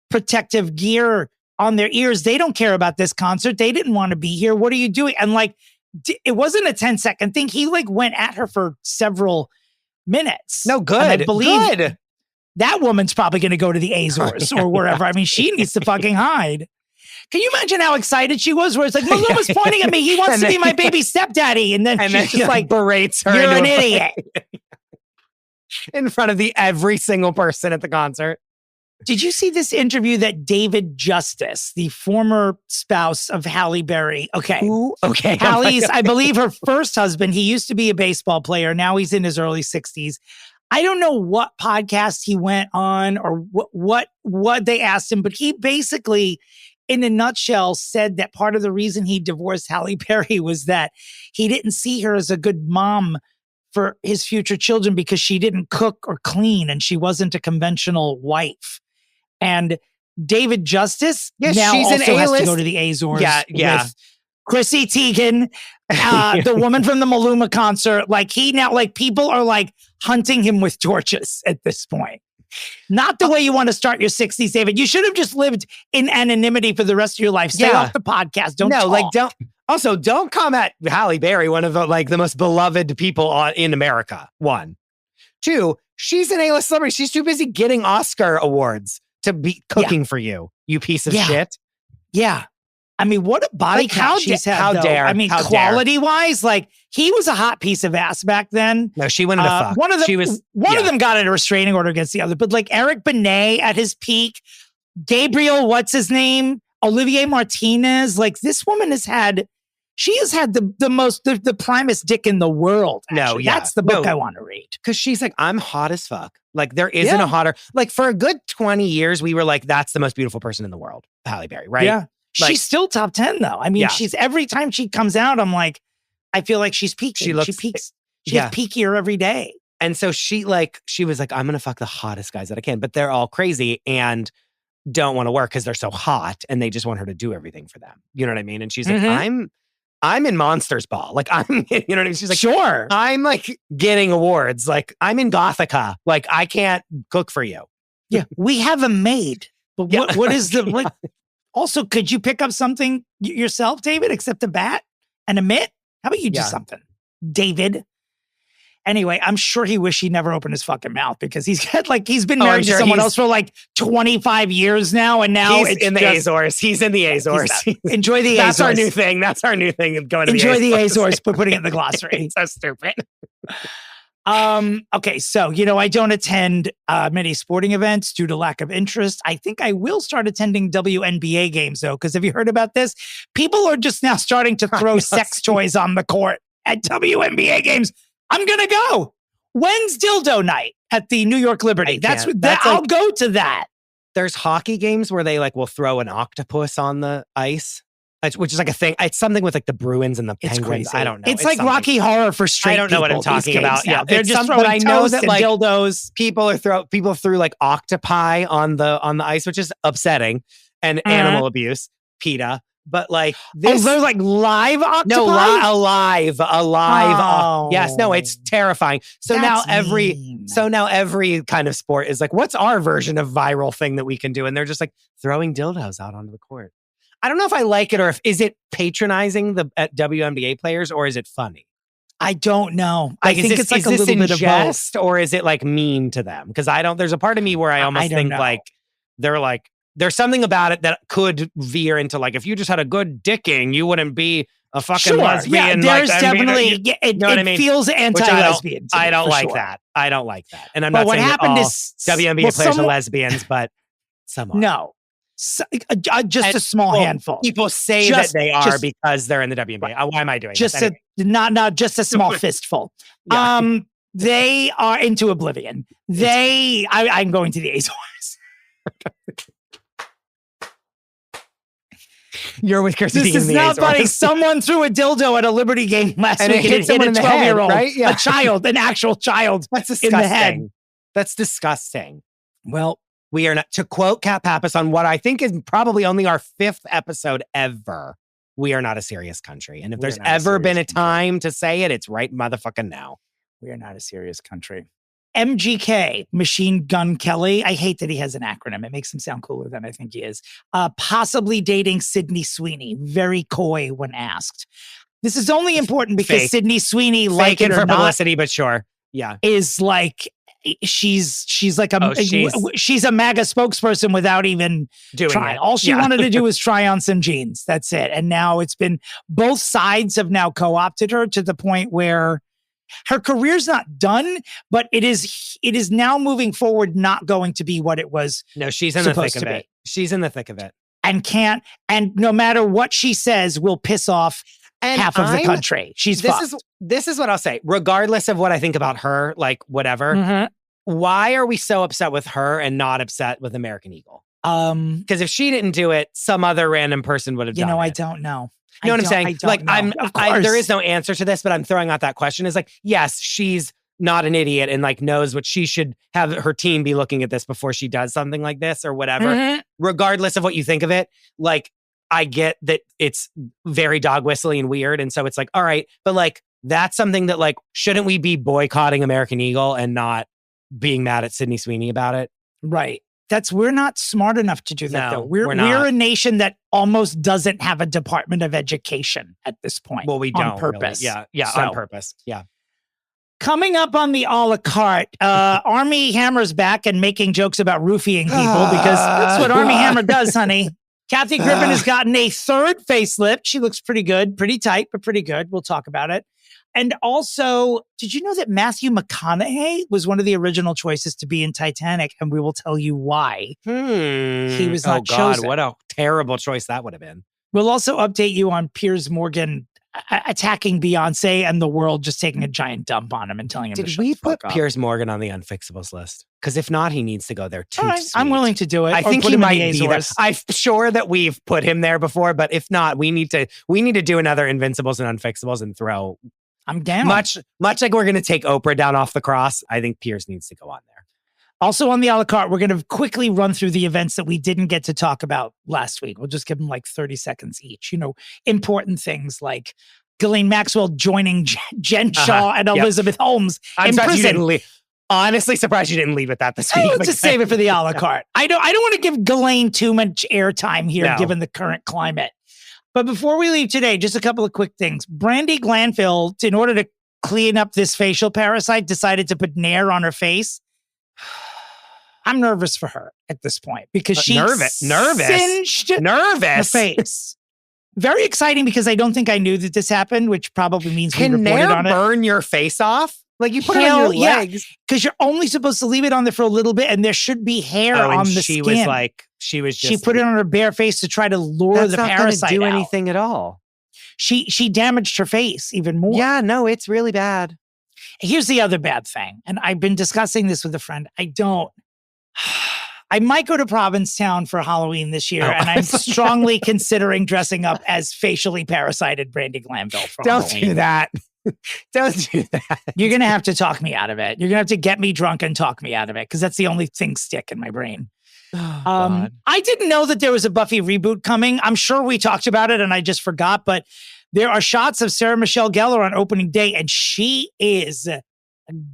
protective gear on their ears? They don't care about this concert. They didn't want to be here. What are you doing? And like, it wasn't a 10-second thing. He like went at her for several minutes. No, good. And I believe that woman's probably going to go to the Azores or wherever. I mean, she needs to fucking hide. Can you imagine how excited she was? Where it's like, Maluma's pointing at me. He wants to be my baby stepdaddy. And then she's just like, berates her. You're an idiot. In front of every single person at the concert. Did you see this interview that David Justice, the former spouse of Halle Berry? Okay. Ooh, okay. Halle's, I believe, her first husband. He used to be a baseball player. Now he's in his early 60s. I don't know what podcast he went on or what they asked him, but he basically, in a nutshell, said that part of the reason he divorced Halle Berry was that he didn't see her as a good mom for his future children because she didn't cook or clean and she wasn't a conventional wife. And David Justice Yeah, now she's an also has to A-list. go to the Azores. Yeah. With Chrissy Teigen, the woman from the Maluma concert. Like people are like hunting him with torches at this point. Not the way you want to start your 60s, David. You should have just lived in anonymity for the rest of your life. Stay off the podcast. Don't come at Halle Berry, one of the most beloved people in America. 1. 2, she's an A-list celebrity. She's too busy getting Oscar awards to be cooking for you piece of shit. Yeah. I mean, what a body count she's had, how though. dare. I mean, quality-wise, he was a hot piece of ass back then. No, she wanted to fuck. One of them got a restraining order against the other. But Eric Benet at his peak, Gabriel, what's his name? Olivier Martinez. This woman has had the primest dick in the world. Actually. That's the book I want to read. Because she's I'm hot as fuck. There isn't a hotter. For a good 20 years, we were that's the most beautiful person in the world, Halle Berry, right? Yeah. She's still top 10 though. I mean, she's every time she comes out, I'm I feel like she's peaking. She peaks. She gets peakier every day. And so she was I'm going to fuck the hottest guys that I can, but they're all crazy and don't want to work because they're so hot and they just want her to do everything for them. You know what I mean? And she's I'm in Monsters Ball. You know what I mean? She's sure. I'm getting awards. I'm in Gothica. I can't cook for you. Yeah. We have a maid. But what is the, also, could you pick up something yourself, David, except a bat and a mitt? How about you do something, David? Anyway, I'm sure he wished he never opened his fucking mouth because he's been married to someone else for 25 years now, and now he's in the Azores. He's in the Azores. Enjoy the Azores. That's our new thing. That's our new thing. Going to enjoy the Azores, but putting it in the glossary. So stupid. Okay, so I don't attend many sporting events due to lack of interest. I think I will start attending WNBA games though, because have you heard about this? People are just now starting to throw sex toys on the court at WNBA games. I'm gonna go. When's dildo night at the New York Liberty? I'll go to that. There's hockey games where they will throw an octopus on the ice. Which is a thing. It's something with the Bruins and the Penguins. I don't know. It's like something. Rocky Horror for straight people. I don't know what I'm talking about. Yeah, they're just throwing I know that dildos. People threw octopi on the ice, which is upsetting, and animal abuse, PETA. But this, they're live octopi. No, alive. Yes, no, it's terrifying. So now every kind of sport is what's our version of viral thing that we can do? And they're just throwing dildos out onto the court. I don't know if I like it or is it patronizing the WNBA players or is it funny? I don't know. I think it's a little bit of both. Or is it mean to them? Because there's a part of me where I almost think there's something about it that could veer into if you just had a good dicking, you wouldn't be a fucking lesbian. Yeah, there's definitely, it feels anti-lesbian. I don't like that. I don't like that. And I'm not saying that all WNBA players are lesbians, but some are. No. Just a small handful. People say that they are because they're in the WNBA. Why am I doing this? Not just a small fistful. Yeah. They are into oblivion. I'm going to the Azores. You're with Kirsty. This is not funny. Someone threw a dildo at a Liberty game last week and it hit a 12-year-old, right? Yeah. A child, an actual child. That's disgusting. In the head. That's disgusting. Well, we are not, to quote Kat Pappas on what I think is probably only our 5th episode ever, we are not a serious country. And if there's ever been a time to say it, it's right motherfucking now. We are not a serious country. MGK, Machine Gun Kelly. I hate that he has an acronym. It makes him sound cooler than I think he is. Possibly dating Sydney Sweeney. Very coy when asked. This is only important because Sydney Sweeney, like it or not, publicity, but sure. Yeah. Is she's she's a MAGA spokesperson without even trying. All she wanted to do was try on some jeans. That's it. And now it's been, both sides have now co-opted her to the point where her career's not done, but it is now moving forward, not going to be what it was. No, she's in the thick of it. She's in the thick of it. And no matter what she says will piss off half of the country. This is what I'll say. Regardless of what I think about her, whatever, why are we so upset with her and not upset with American Eagle? Because if she didn't do it, some other random person would have done it. I don't know. You know what I'm saying? There is no answer to this, but I'm throwing out that question. Is yes, she's not an idiot and like knows what she should have her team be looking at this before she does something like this or whatever. Regardless of what you think of it, like I get that it's very dog whistly and weird. And so it's like, all right, but like that's something that like, shouldn't we be boycotting American Eagle and not being mad at Sydney Sweeney about it? Right. We're not smart enough to do that, though. We're a nation that almost doesn't have a Department of Education at this point. Well, we don't. On purpose. Really. Yeah, on purpose. Yeah. Coming up on the a la carte, Armie Hammer's back and making jokes about roofying people because that's what Armie Hammer does, honey. Kathy Griffin has gotten a third facelift. She looks pretty good, pretty tight, but pretty good. We'll talk about it. And also, did you know that Matthew McConaughey was one of the original choices to be in Titanic? And we will tell you why he was not chosen. What a terrible choice that would have been. We'll also update you on Piers Morgan attacking Beyonce and the world just taking a giant dump on him and telling him to shut the fuck up. Did we put Piers Morgan on the unfixables list? Because if not, he needs to go there too. Right, I'm willing to do it. I think he might be there. I'm sure that we've put him there before, but if not, we need to do another Invincibles and Unfixables and throw. I'm down. Much like we're going to take Oprah down off the cross, I think Piers needs to go on there. Also on the a la carte, we're going to quickly run through the events that we didn't get to talk about last week. We'll just give them like 30 seconds each. You know, important things like Ghislaine Maxwell joining Jen Shaw and Elizabeth Holmes in prison. Honestly, surprised you didn't leave it that this week. Let's just save it for the a la carte. I don't want to give Ghislaine too much airtime here, given the current climate. But before we leave today, just a couple of quick things. Brandy Glanville, in order to clean up this facial parasite, decided to put Nair on her face. I'm nervous for her at this point because she singed her face. Very exciting because I don't think I knew that this happened, which probably means we reported Nair on it. Burn your face off? Like you put it on your legs. Because you're only supposed to leave it on there for a little bit and there should be hair on the skin. She put it on her bare face to try to lure the parasite out. Do anything at all. She damaged her face even more. Yeah, no, it's really bad. Here's the other bad thing. And I've been discussing this with a friend. I might go to Provincetown for Halloween this year, and I'm strongly considering dressing up as facially parasited Brandy Glanville for Halloween. Don't do that. Don't do that. You're going to have to talk me out of it. You're going to have to get me drunk and talk me out of it because that's the only thing stick in my brain. I didn't know that there was a Buffy reboot coming. I'm sure we talked about it and I just forgot, but there are shots of Sarah Michelle Gellar on opening day and she is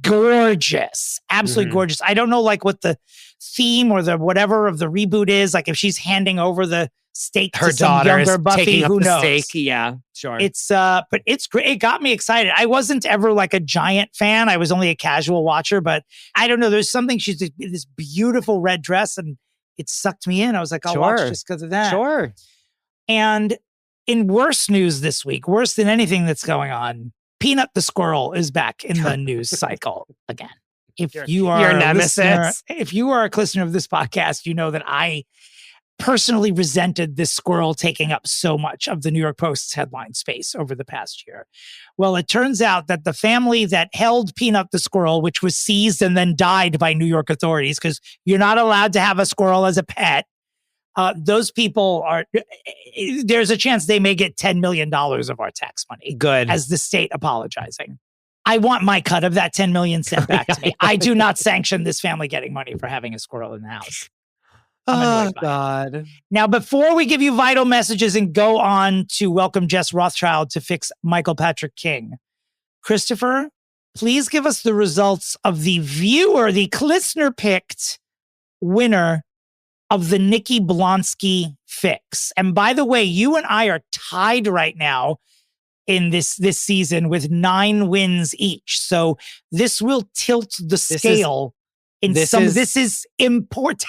gorgeous. Absolutely gorgeous. I don't know like what the theme or the whatever of the reboot is. Like if she's handing over the steak her to some daughter younger is Buffy, taking up who the knows? Steak. Yeah, sure. It's but it's great. It got me excited. I wasn't ever like a giant fan. I was only a casual watcher, but I don't know. There's something. She's in this beautiful red dress and it sucked me in. I was like, I'll watch just because of that. Sure. And in worse news this week, worse than anything that's going on, Peanut the squirrel is back in the news cycle again. If you are your a nemesis, listener, if you are a listener of this podcast, you know that I personally resented this squirrel taking up so much of the New York Post's headline space over the past year. Well, it turns out that the family that held Peanut the squirrel, which was seized and then died by New York authorities, because you're not allowed to have a squirrel as a pet, those people there's a chance they may get $10 million of our tax money. Good. As the state apologizing. I want my cut of that 10 million sent back to me. I do not sanction this family getting money for having a squirrel in the house. Oh, God. Now, before we give you vital messages and go on to welcome Jess Rothschild to fix Michael Patrick King, Christopher, please give us the results of the listener-picked winner of the Nikki Blonsky fix. And by the way, you and I are tied right now in this season with 9 wins each. So this will tilt the scale. This is important.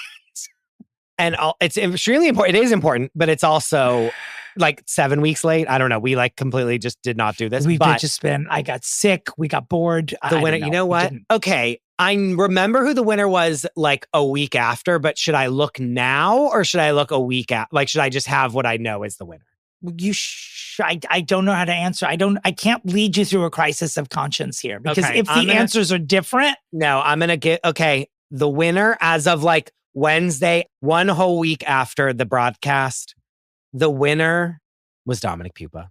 And it's extremely important. It is important, but it's also like 7 weeks late. I don't know. We like completely just did not do this. We did just spin. I got sick. We got bored. The winner, you know what? Okay. I remember who the winner was like a week after, but should I look now or should I look a week after? Like, should I just have what I know is the winner? I don't know how to answer. I can't lead you through a crisis of conscience here because if the answers are different. No, I'm going to get, the winner as of like Wednesday, 1 whole week after the broadcast, the winner was Dominick Pupa.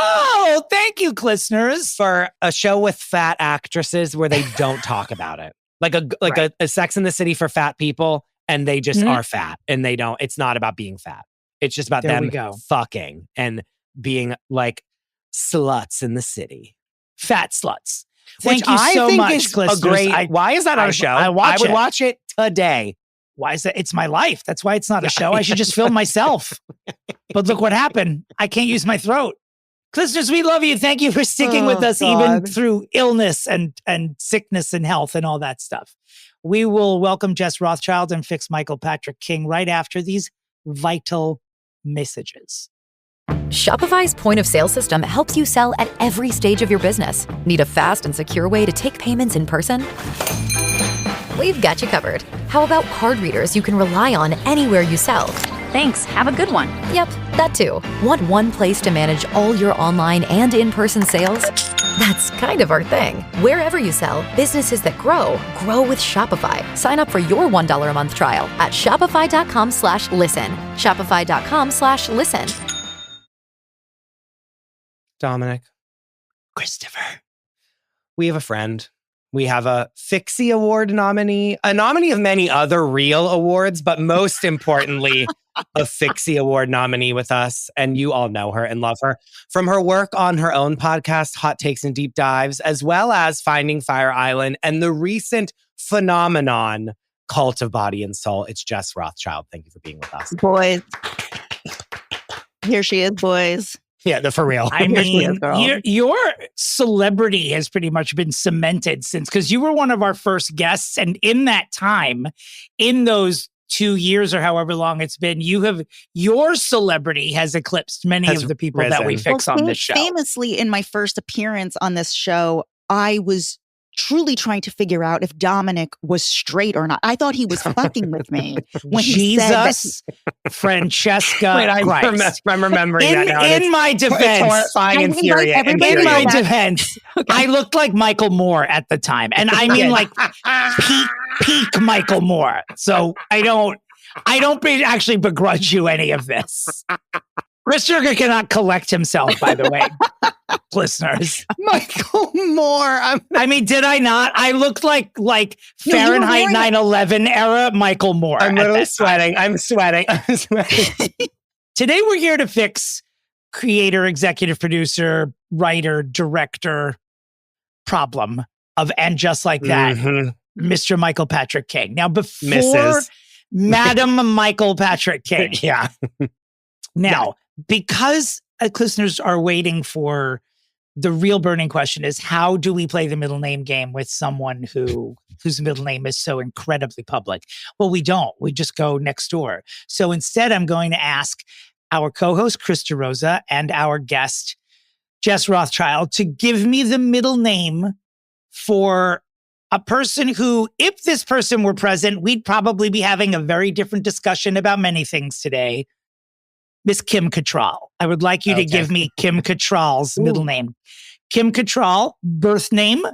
Oh, thank you, listeners. For a show with fat actresses where they don't talk about it. Like a Sex in the City for fat people, and they just are fat, and they don't. It's not about being fat. It's just about them fucking and being like sluts in the city. Fat sluts. Thank you so much, is listeners. A great. Why is that on a show? I would watch it today. Why is that? It's my life. That's why it's not a show. I should just film myself. But look what happened. I can't use my throat. Listeners, we love you. Thank you for sticking with us even through illness and sickness and health and all that stuff. We will welcome Jess Rothschild and Fix Michael Patrick King right after these vital messages. Shopify's point of sale system helps you sell at every stage of your business. Need a fast and secure way to take payments in person? We've got you covered. How about card readers you can rely on anywhere you sell? Thanks. Have a good one. Yep, that too. Want one place to manage all your online and in-person sales? That's kind of our thing. Wherever you sell, businesses that grow with Shopify. Sign up for your $1 a month trial at shopify.com/listen. Shopify.com/listen. Dominic. Christopher. We have a friend. We have a Fixie Award nominee, a nominee of many other real awards, but most importantly, a Fixie Award nominee with us. And you all know her and love her from her work on her own podcast, Hot Takes and Deep Dives, as well as Finding Fire Island and the recent phenomenon, Cult of Body and Soul. It's Jess Rothschild. Thank you for being with us. Boys. Here she is, boys. Yeah, for real. I mean, your celebrity has pretty much been cemented since, because you were one of our first guests. And in that time, in those 2 years or however long it's been, your celebrity has eclipsed many of the people that we fix on this show. Famously, in my first appearance on this show, I was truly trying to figure out if Dominic was straight or not. I thought he was fucking with me when he said that. Francesca. Wait, I'm remembering that now. In my defense, it's horrifying and infuriating. In my defense, I looked like Michael Moore at the time, and I mean like peak Michael Moore. So I don't actually begrudge you any of this. Christopher cannot collect himself, by the way, listeners. Michael Moore. I mean, did I not? I looked like Fahrenheit 9/11 era Michael Moore. I'm literally sweating. I'm sweating. Today we're here to fix creator, executive producer, writer, director problem of And Just Like That, Mr. Michael Patrick King. Now, before Mrs. Madam Michael Patrick King. Yeah. Now, because listeners are waiting for the real burning question is, how do we play the middle name game with someone whose middle name is so incredibly public? Well, we don't. We just go next door. So instead, I'm going to ask our co-host, Chris DeRosa, and our guest, Jess Rothschild, to give me the middle name for a person who, if this person were present, we'd probably be having a very different discussion about many things today. Miss Kim Cattrall. I would like you to give me Kim Cattrall's middle name. Kim Cattrall, birth name,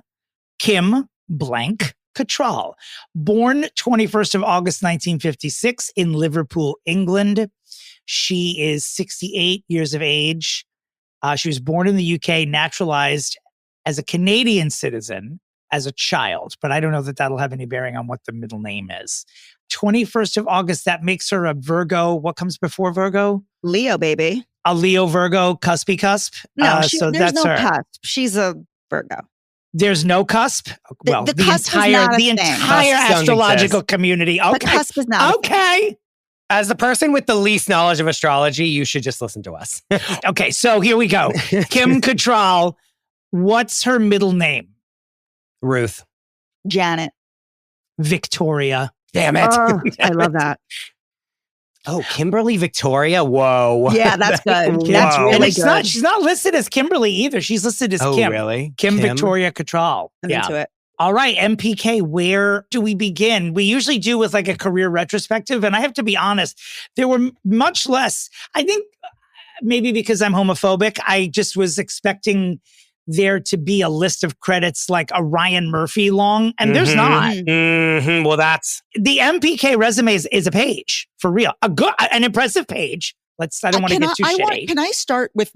Kim blank Cattrall. Born 21st of August, 1956 in Liverpool, England. She is 68 years of age. She was born in the UK, naturalized as a Canadian citizen as a child, but I don't know that that'll have any bearing on what the middle name is. 21st of August, that makes her a Virgo. What comes before Virgo? Leo, baby. A Leo, Virgo, cuspy cusp? No, so there's that's no her. cusp. She's a Virgo. There's no cusp? Well, the cusp is not a entire thing. astrological community. Okay. The cusp is not okay. As the person with the least knowledge of astrology, you should just listen to us. Okay, so here we go. Kim Cattrall, what's her middle name? Ruth. Janet. Victoria. Damn it. Oh, I love that. Oh, Kimberly Victoria? Whoa. Yeah, that's good. Whoa. That's really And good. she's not listed as Kimberly either. She's listed as Kim. Really? Kim Victoria Cattrall. I'm into it. All right, MPK, where do we begin? We usually do with like a career retrospective. And I have to be honest, there were much less. I think maybe because I'm homophobic, I just was expecting there to be a list of credits like a Ryan Murphy long, and there's not. Well, that's... The MPK resume is a page, for real. An impressive page, I don't want to get too shitty. Can I start with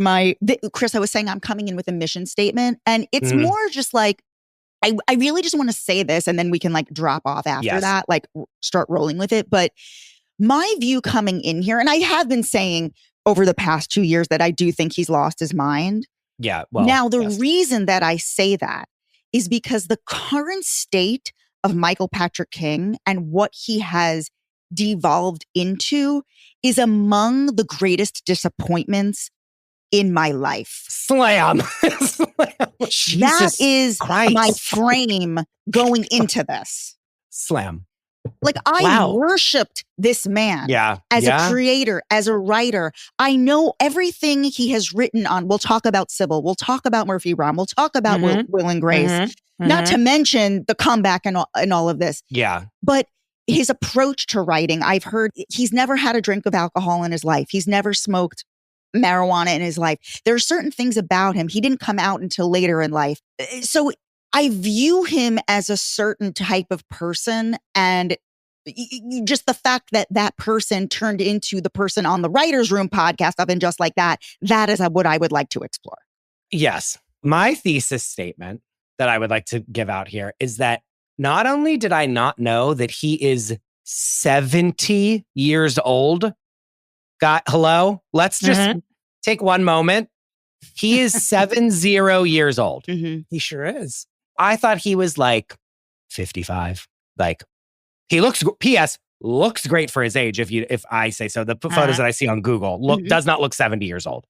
Chris, I was saying I'm coming in with a mission statement, and it's more just like, I really just want to say this, and then we can like drop off after that, like start rolling with it. But my view coming in here, and I have been saying over the past 2 years that I do think he's lost his mind. Yeah. Well, now, the reason that I say that is because the current state of Michael Patrick King and what he has devolved into is among the greatest disappointments in my life. Slam. That is my frame going into this. Slam. Like, I worshipped this man as a creator, as a writer. I know everything he has written on. We'll talk about Sybil. We'll talk about Murphy Brown. We'll talk about Will and Grace. Not to mention the comeback and all of this. Yeah. But his approach to writing, I've heard he's never had a drink of alcohol in his life. He's never smoked marijuana in his life. There are certain things about him. He didn't come out until later in life. So I view him as a certain type of person, and just the fact that that person turned into the person on the Writers Room podcast of And Just Like That, that is what I would like to explore. Yes. My thesis statement that I would like to give out here is that not only did I not know that he is 70 years old. Hello? Let's just take one moment. He is 70 years old. He sure is. I thought he was like 55. Like, he looks, P.S., looks great for his age, if I say so. The photos that I see on Google does not look 70 years old.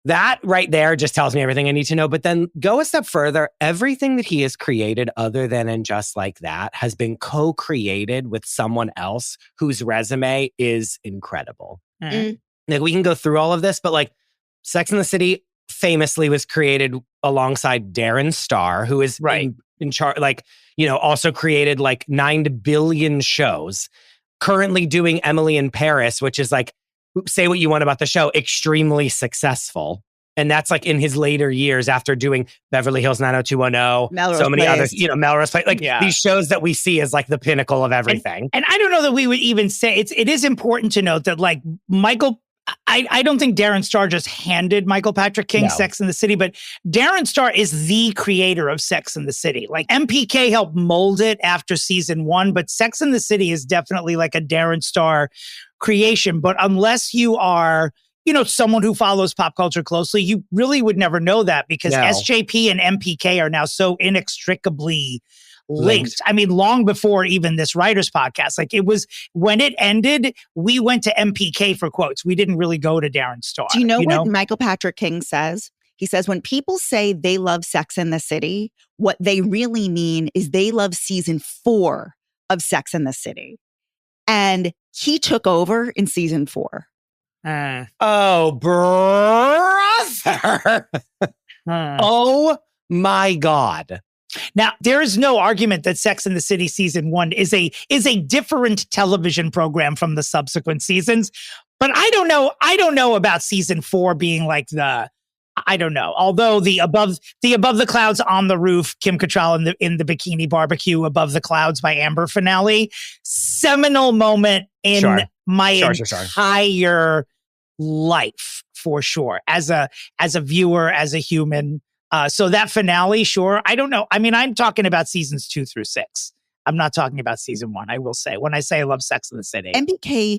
That right there just tells me everything I need to know. But then go a step further. Everything that he has created other than And Just Like That has been co-created with someone else whose resume is incredible. Like, we can go through all of this, but like Sex and the City famously was created alongside Darren Star, who is in charge, like, also created like 9 billion shows. Currently doing Emily in Paris, which is like, say what you want about the show, extremely successful. And that's like in his later years after doing Beverly Hills 90210, Melrose so many Place. others, Melrose Place, like these shows that we see as like the pinnacle of everything. And I don't know that we would even say it is important to note that like Michael, I don't think Darren Star just handed Michael Patrick King Sex and the City, but Darren Star is the creator of Sex and the City. Like, MPK helped mold it after season 1, but Sex and the City is definitely like a Darren Star creation. But unless you are, someone who follows pop culture closely, you really would never know that because SJP and MPK are now so inextricably linked. I mean, long before even this writers podcast, like, it was when it ended, we went to MPK for quotes. We didn't really go to Darren Star. Do you know what Michael Patrick King says? He says, when people say they love Sex and the City, what they really mean is they love season 4 of Sex and the City. And he took over in season 4. Oh, brother. Oh my God. Now, there is no argument that Sex and the City season 1 is a different television program from the subsequent seasons. But I don't know about season 4 being like I don't know. Although the above the clouds on the roof, Kim Cattrall in the bikini barbecue above the clouds by Amber finale, seminal moment in my entire life, for sure. As a viewer, as a human. So that finale, sure. I don't know. I mean, I'm talking about seasons 2 through 6. I'm not talking about season 1, I will say. When I say I love Sex and the City. MPK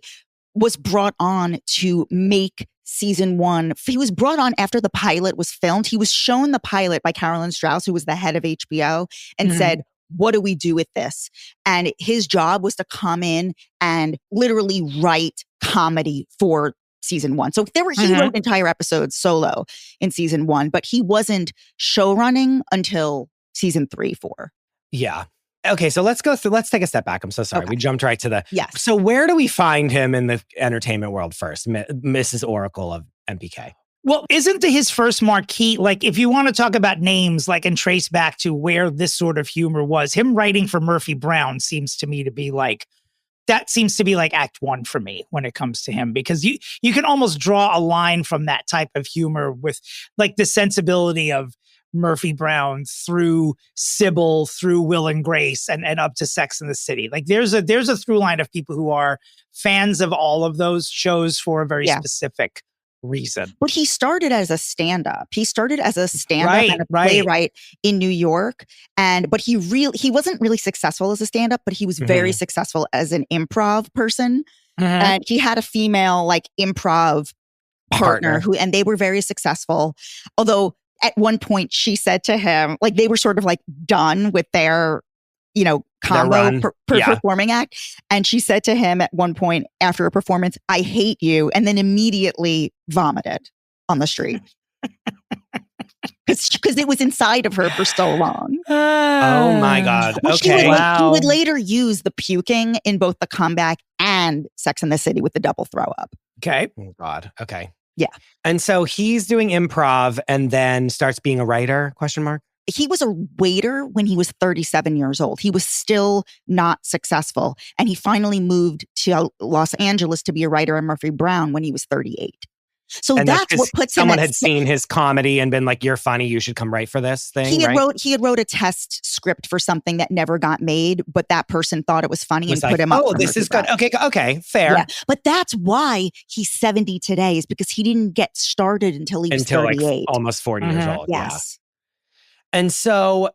was brought on to make season 1. He was brought on after the pilot was filmed. He was shown the pilot by Carolyn Strauss, who was the head of HBO, and said, what do we do with this? And his job was to come in and literally write comedy for season 1. So he wrote entire episodes solo in season 1, but he wasn't show running until season 3, 4. Yeah. Okay, so let's take a step back. I'm so sorry. Okay. We jumped right to the... Yes. So where do we find him in the entertainment world first? Mrs. Oracle of MPK. Well, isn't his first marquee, like, if you want to talk about names, like, and trace back to where this sort of humor was, him writing for Murphy Brown seems to me to be like, that seems to be like act 1 for me when it comes to him, because you can almost draw a line from that type of humor with like the sensibility of Murphy Brown, through Sybil, through Will and Grace, and up to Sex and the City. Like there's a through line of people who are fans of all of those shows for a very specific reason. But he started as a stand-up. He started as a stand-up and a playwright in New York. But he wasn't really successful as a stand-up, but he was very successful as an improv person. And he had a female like improv partner and they were very successful. Although at one point she said to him, like they were sort of like done with their, combo performing act. And she said to him at one point after a performance, "I hate you," and then immediately vomited on the street. Because it was inside of her for so long. Oh my God. Okay. He would later use the puking in both the comeback and Sex and the City with the double throw up. Okay. Oh God. Okay. Yeah. And so he's doing improv and then starts being a writer, ? He was a waiter when he was 37 years old. He was still not successful. And he finally moved to Los Angeles to be a writer on Murphy Brown when he was 38. So that's what puts him. Someone had seen his comedy and been like, "You're funny. You should come write for this thing." He had wrote a test script for something that never got made, but that person thought it was funny and put him up. Oh, this is good. Okay, fair. Yeah. But that's why he's 70 today, is because he didn't get started until he was 38, like almost 40 years old. Yes. Yeah. And so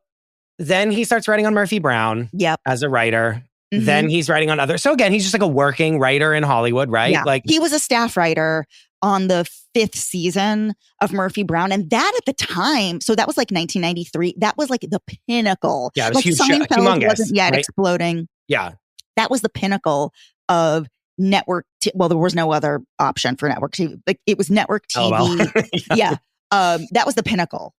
then he starts writing on Murphy Brown. As a writer. Then he's writing on other. So again, he's just like a working writer in Hollywood, right? Yeah. Like he was a staff writer on the 5th season of Murphy Brown. And that at the time, so that was like 1993. That was like the pinnacle. Yeah, it was like huge, Seinfeld humongous, wasn't yet right? exploding. Yeah. That was the pinnacle of network. Well, there was no other option for network TV. Like it was network TV. Oh, well. That was the pinnacle.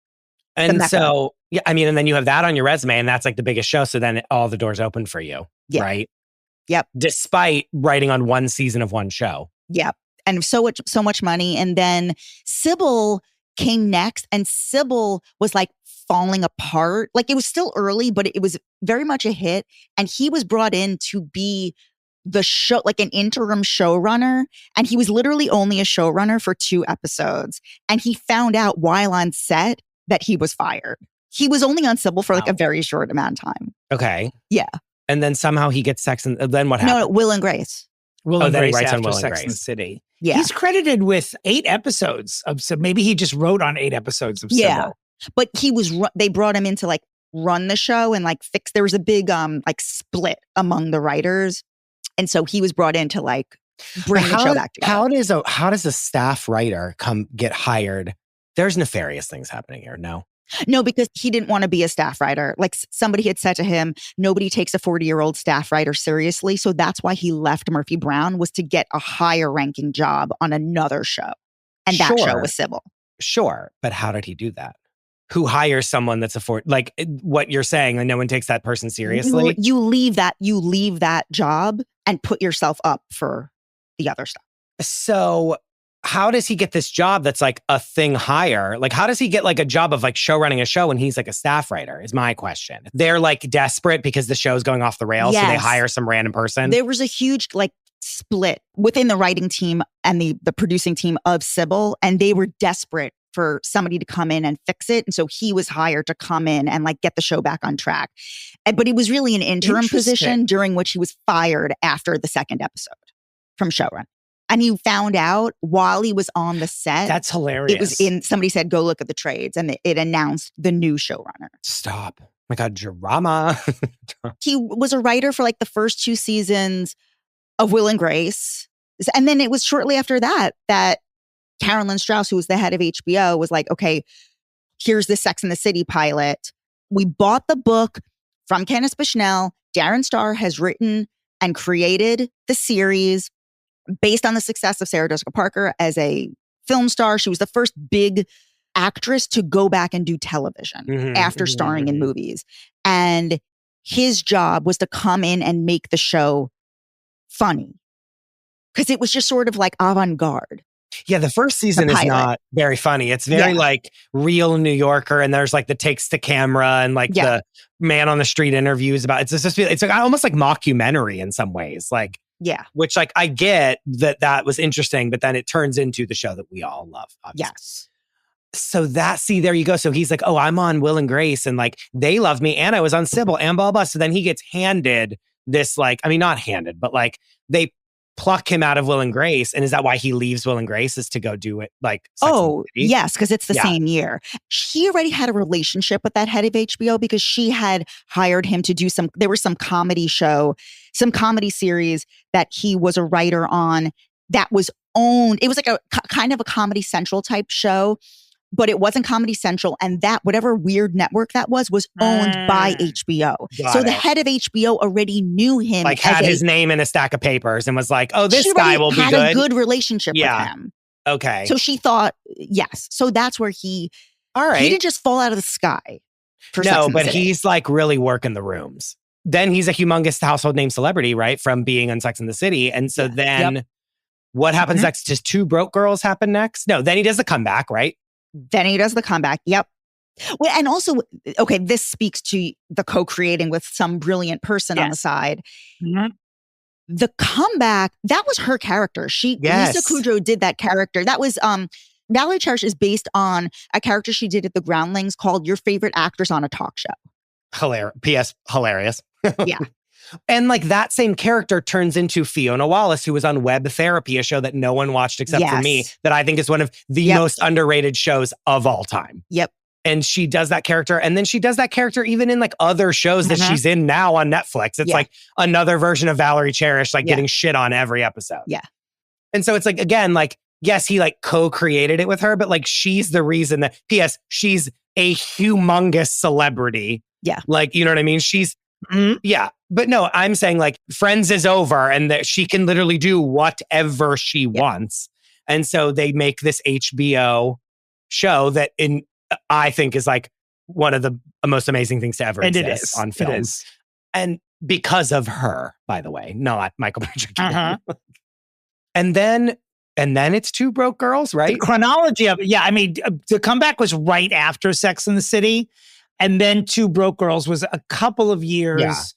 And so, and then you have that on your resume and that's like the biggest show. So then all the doors open for you, right? Yep. Despite writing on one season of one show. Yep. And so much money. And then Sybil came next and Sybil was like falling apart. Like it was still early, but it was very much a hit. And he was brought in to be the show, like an interim showrunner. And he was literally only a showrunner for 2 episodes. And he found out while on set that he was fired. He was only on Sybil for like a very short amount of time. Okay. Yeah. And then somehow he gets Sex and then what happened? No, Will and Grace. Will and Grace writes on after Will and Sex and the Grace. City. Yeah. He's credited with 8 episodes of Sybil. Maybe he just wrote on 8 episodes of Sybil. Yeah. But they brought him in to like run the show and like fix. There was a big like split among the writers. And so he was brought in to like bring the show back together. How does a staff writer get hired? There's nefarious things happening here. No, because he didn't want to be a staff writer. Like somebody had said to him, nobody takes a 40-year-old staff writer seriously. So that's why he left Murphy Brown, was to get a higher ranking job on another show. And that show was Sybil. Sure. But how did he do that? Who hires someone that's like what you're saying, and no one takes that person seriously? You leave that job and put yourself up for the other stuff. So how does he get this job that's like a thing higher? Like, how does he get like a job of like show running a show when he's like a staff writer is my question. They're like desperate because the show's going off the rails. Yes. So they hire some random person. There was a huge like split within the writing team and the producing team of Sybil. And they were desperate for somebody to come in and fix it. And so he was hired to come in and like get the show back on track. But it was really an interim position during which he was fired after the 2nd episode from showrun. And he found out while he was on the set. That's hilarious. It was somebody said, go look at the trades. And it announced the new showrunner. Stop. Oh my God, drama. He was a writer for like the first 2 seasons of Will and Grace. And then it was shortly after that Carolyn Strauss, who was the head of HBO, was like, okay, here's the Sex and the City pilot. We bought the book from Candice Bushnell. Darren Star has written and created the series based on the success of Sarah Jessica Parker as a film star. She was the first big actress to go back and do television after starring in movies. And his job was to come in and make the show funny. Because it was just sort of like avant-garde. Yeah, the first season is not very funny. It's very like real New Yorker, and there's like the takes to camera and like the man on the street interviews about. It's like almost like mockumentary in some ways. Like which like I get that was interesting, but then it turns into the show that we all love. Obviously. Yes. So there you go. So he's like, oh, I'm on Will and Grace and like they love me and I was on Sybil and blah, blah. So then he gets handed this like, I mean, not handed, but like they pluck him out of Will and Grace. And is that why he leaves Will and Grace is to go do it like Sex and the City? Yes, because it's the same year. She already had a relationship with that head of HBO because she had hired him to do there was some comedy show, some comedy series that he was a writer on that was owned. It was like a kind of a Comedy Central type show, but it wasn't Comedy Central. And that whatever weird network that was owned by HBO. The head of HBO already knew him. Like had his name in a stack of papers and was like, oh, this guy will be good. Had a good relationship with him. Okay. So she thought, yes. So that's where he didn't just fall out of the sky. No, but he's like really working the rooms. Then he's a humongous household name celebrity, right? From being on Sex and the City. And so then what happens next? Does Two Broke Girls happen next? No, then he does the comeback, right? Then he does the comeback. Yep. Well, and also, okay, this speaks to the co-creating with some brilliant person on the side. Mm-hmm. The comeback, that was her character. Lisa Kudrow did that character. That was, Valerie Cherish is based on a character she did at the Groundlings called Your Favorite Actress on a Talk Show. Hilarious. P.S. Hilarious. Yeah. And like that same character turns into Fiona Wallace, who was on Web Therapy, a show that no one watched except for me, that I think is one of the most underrated shows of all time. Yep. And she does that character. And then she does that character even in like other shows that she's in now on Netflix. It's like another version of Valerie Cherish, like getting shit on every episode. Yeah. And so it's like, again, like, yes, he like co-created it with her, but like she's the reason that, P.S., she's a humongous celebrity. Yeah. Like, you know what I mean? She's, yeah. But no, I'm saying like Friends is over and that she can literally do whatever she wants. And so they make this HBO show that I think is like one of the most amazing things to ever exist on film. And because of her, by the way, not Michael Patrick. And then it's Two Broke Girls, right? The chronology of it. Yeah. I mean, the comeback was right after Sex and the City. And then Two Broke Girls was a couple of years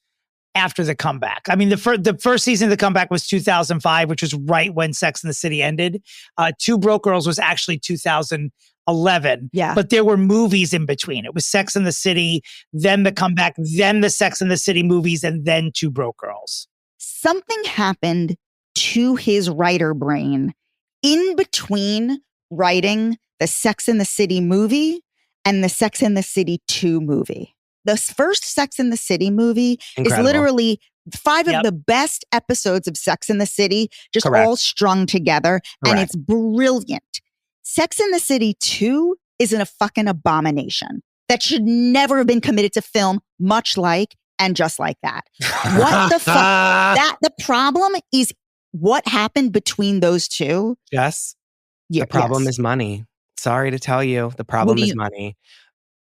after the comeback. I mean, the first season of the comeback was 2005, which was right when Sex and the City ended. Two Broke Girls was actually 2011. Yeah. But there were movies in between. It was Sex and the City, then the comeback, then the Sex and the City movies, and then Two Broke Girls. Something happened to his writer brain in between writing the Sex and the City movie and the Sex and the City 2 movie. The first Sex and the City movie is literally 5 of the best episodes of Sex and the City, just all strung together. And it's brilliant. Sex and the City 2 is a fucking abomination that should never have been committed to film, much like and just like that. What the fuck? The problem is what happened between those two. Yes. The problem is money. Sorry to tell you, the problem is money.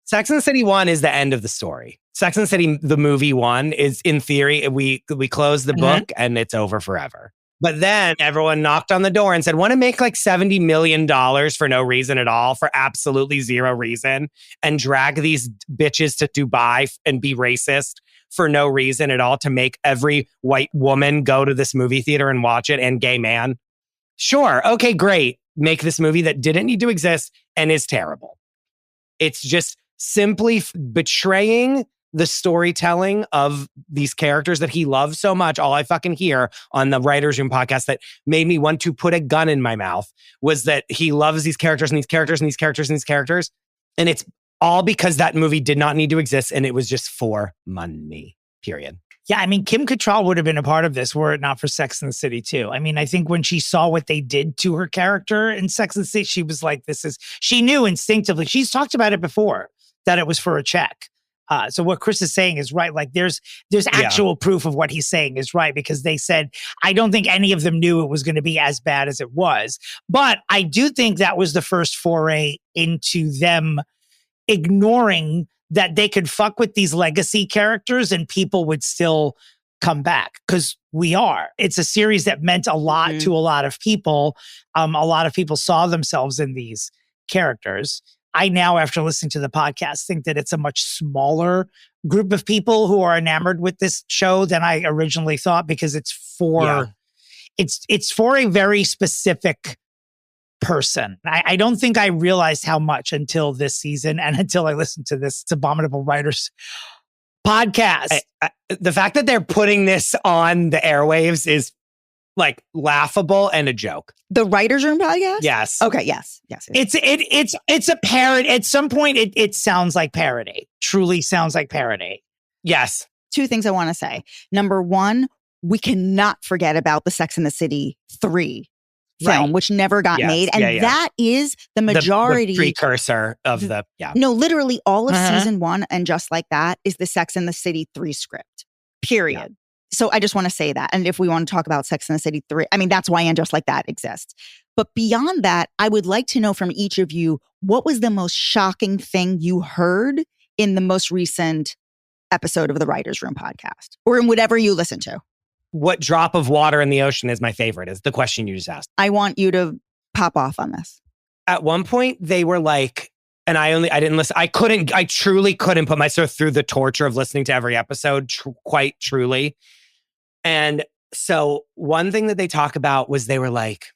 Sex and the City 1 is the end of the story. Sex and the City, the movie 1, is in theory, we close the book and it's over forever. But then everyone knocked on the door and said, want to make like $70 million for no reason at all, for absolutely zero reason, and drag these bitches to Dubai and be racist for no reason at all, to make every white woman go to this movie theater and watch it, and gay man. Sure. Okay, great. Make this movie that didn't need to exist and is terrible. It's just simply betraying the storytelling of these characters that he loves so much. All I fucking hear on the Writers Room podcast that made me want to put a gun in my mouth was that he loves these characters and these characters and these characters and these characters. And it's all because that movie did not need to exist and it was just for money, period. Yeah, I mean, Kim Cattrall would have been a part of this were it not for Sex and the City too. I mean, I think when she saw what they did to her character in Sex and the City, she was like, she knew instinctively. She's talked about it before, that it was for a check. So what Chris is saying is right. Like there's actual proof of what he's saying is right, because they said, I don't think any of them knew it was going to be as bad as it was. But I do think that was the first foray into them ignoring that they could fuck with these legacy characters and people would still come back, because it's a series that meant a lot to a lot of people. A lot of people saw themselves in these characters. I now, after listening to the podcast, think that it's a much smaller group of people who are enamored with this show than I originally thought, because it's for a very specific person. I don't think I realized how much until this season and until I listened to this Abominable Writers podcast. The fact that they're putting this on the airwaves is like laughable and a joke. The Writers Room podcast? Yes. Okay, yes. It's a parody. At some point, it sounds like parody. Truly sounds like parody. Yes. Two things I want to say. Number one, we cannot forget about the Sex and the City 3 film, which never got made. And that is the majority. The precursor of the, No, literally all of season 1 and Just Like That is the Sex and the City 3 script, period. Yeah. So I just want to say that. And if we want to talk about Sex and the City 3, I mean, that's why And Just Like That exists. But beyond that, I would like to know from each of you, what was the most shocking thing you heard in the most recent episode of the Writers Room podcast, or in whatever you listen to? What drop of water in the ocean is my favorite, is the question you just asked. I want you to pop off on this. At one point, they were like, and I didn't listen. I truly couldn't put myself through the torture of listening to every episode, quite truly. And so one thing that they talk about was they were like,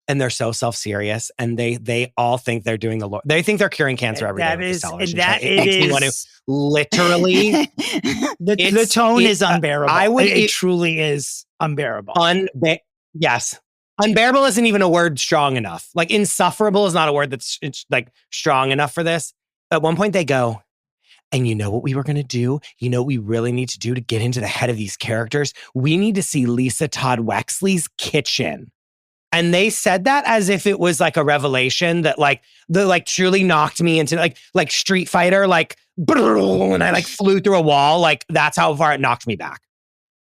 and they're so self-serious, and they all think they're doing the Lord. They think they're curing cancer every day. It makes me want to literally. The tone is unbearable. It truly is unbearable. Yes. Unbearable isn't even a word strong enough. Like insufferable is not a word that's like strong enough for this. At one point they go, and you know what we were going to do? You know what we really need to do to get into the head of these characters? We need to see Lisa Todd Wexley's kitchen. And they said that as if it was like a revelation that like truly knocked me into like Street Fighter, like, and I like flew through a wall. Like that's how far it knocked me back.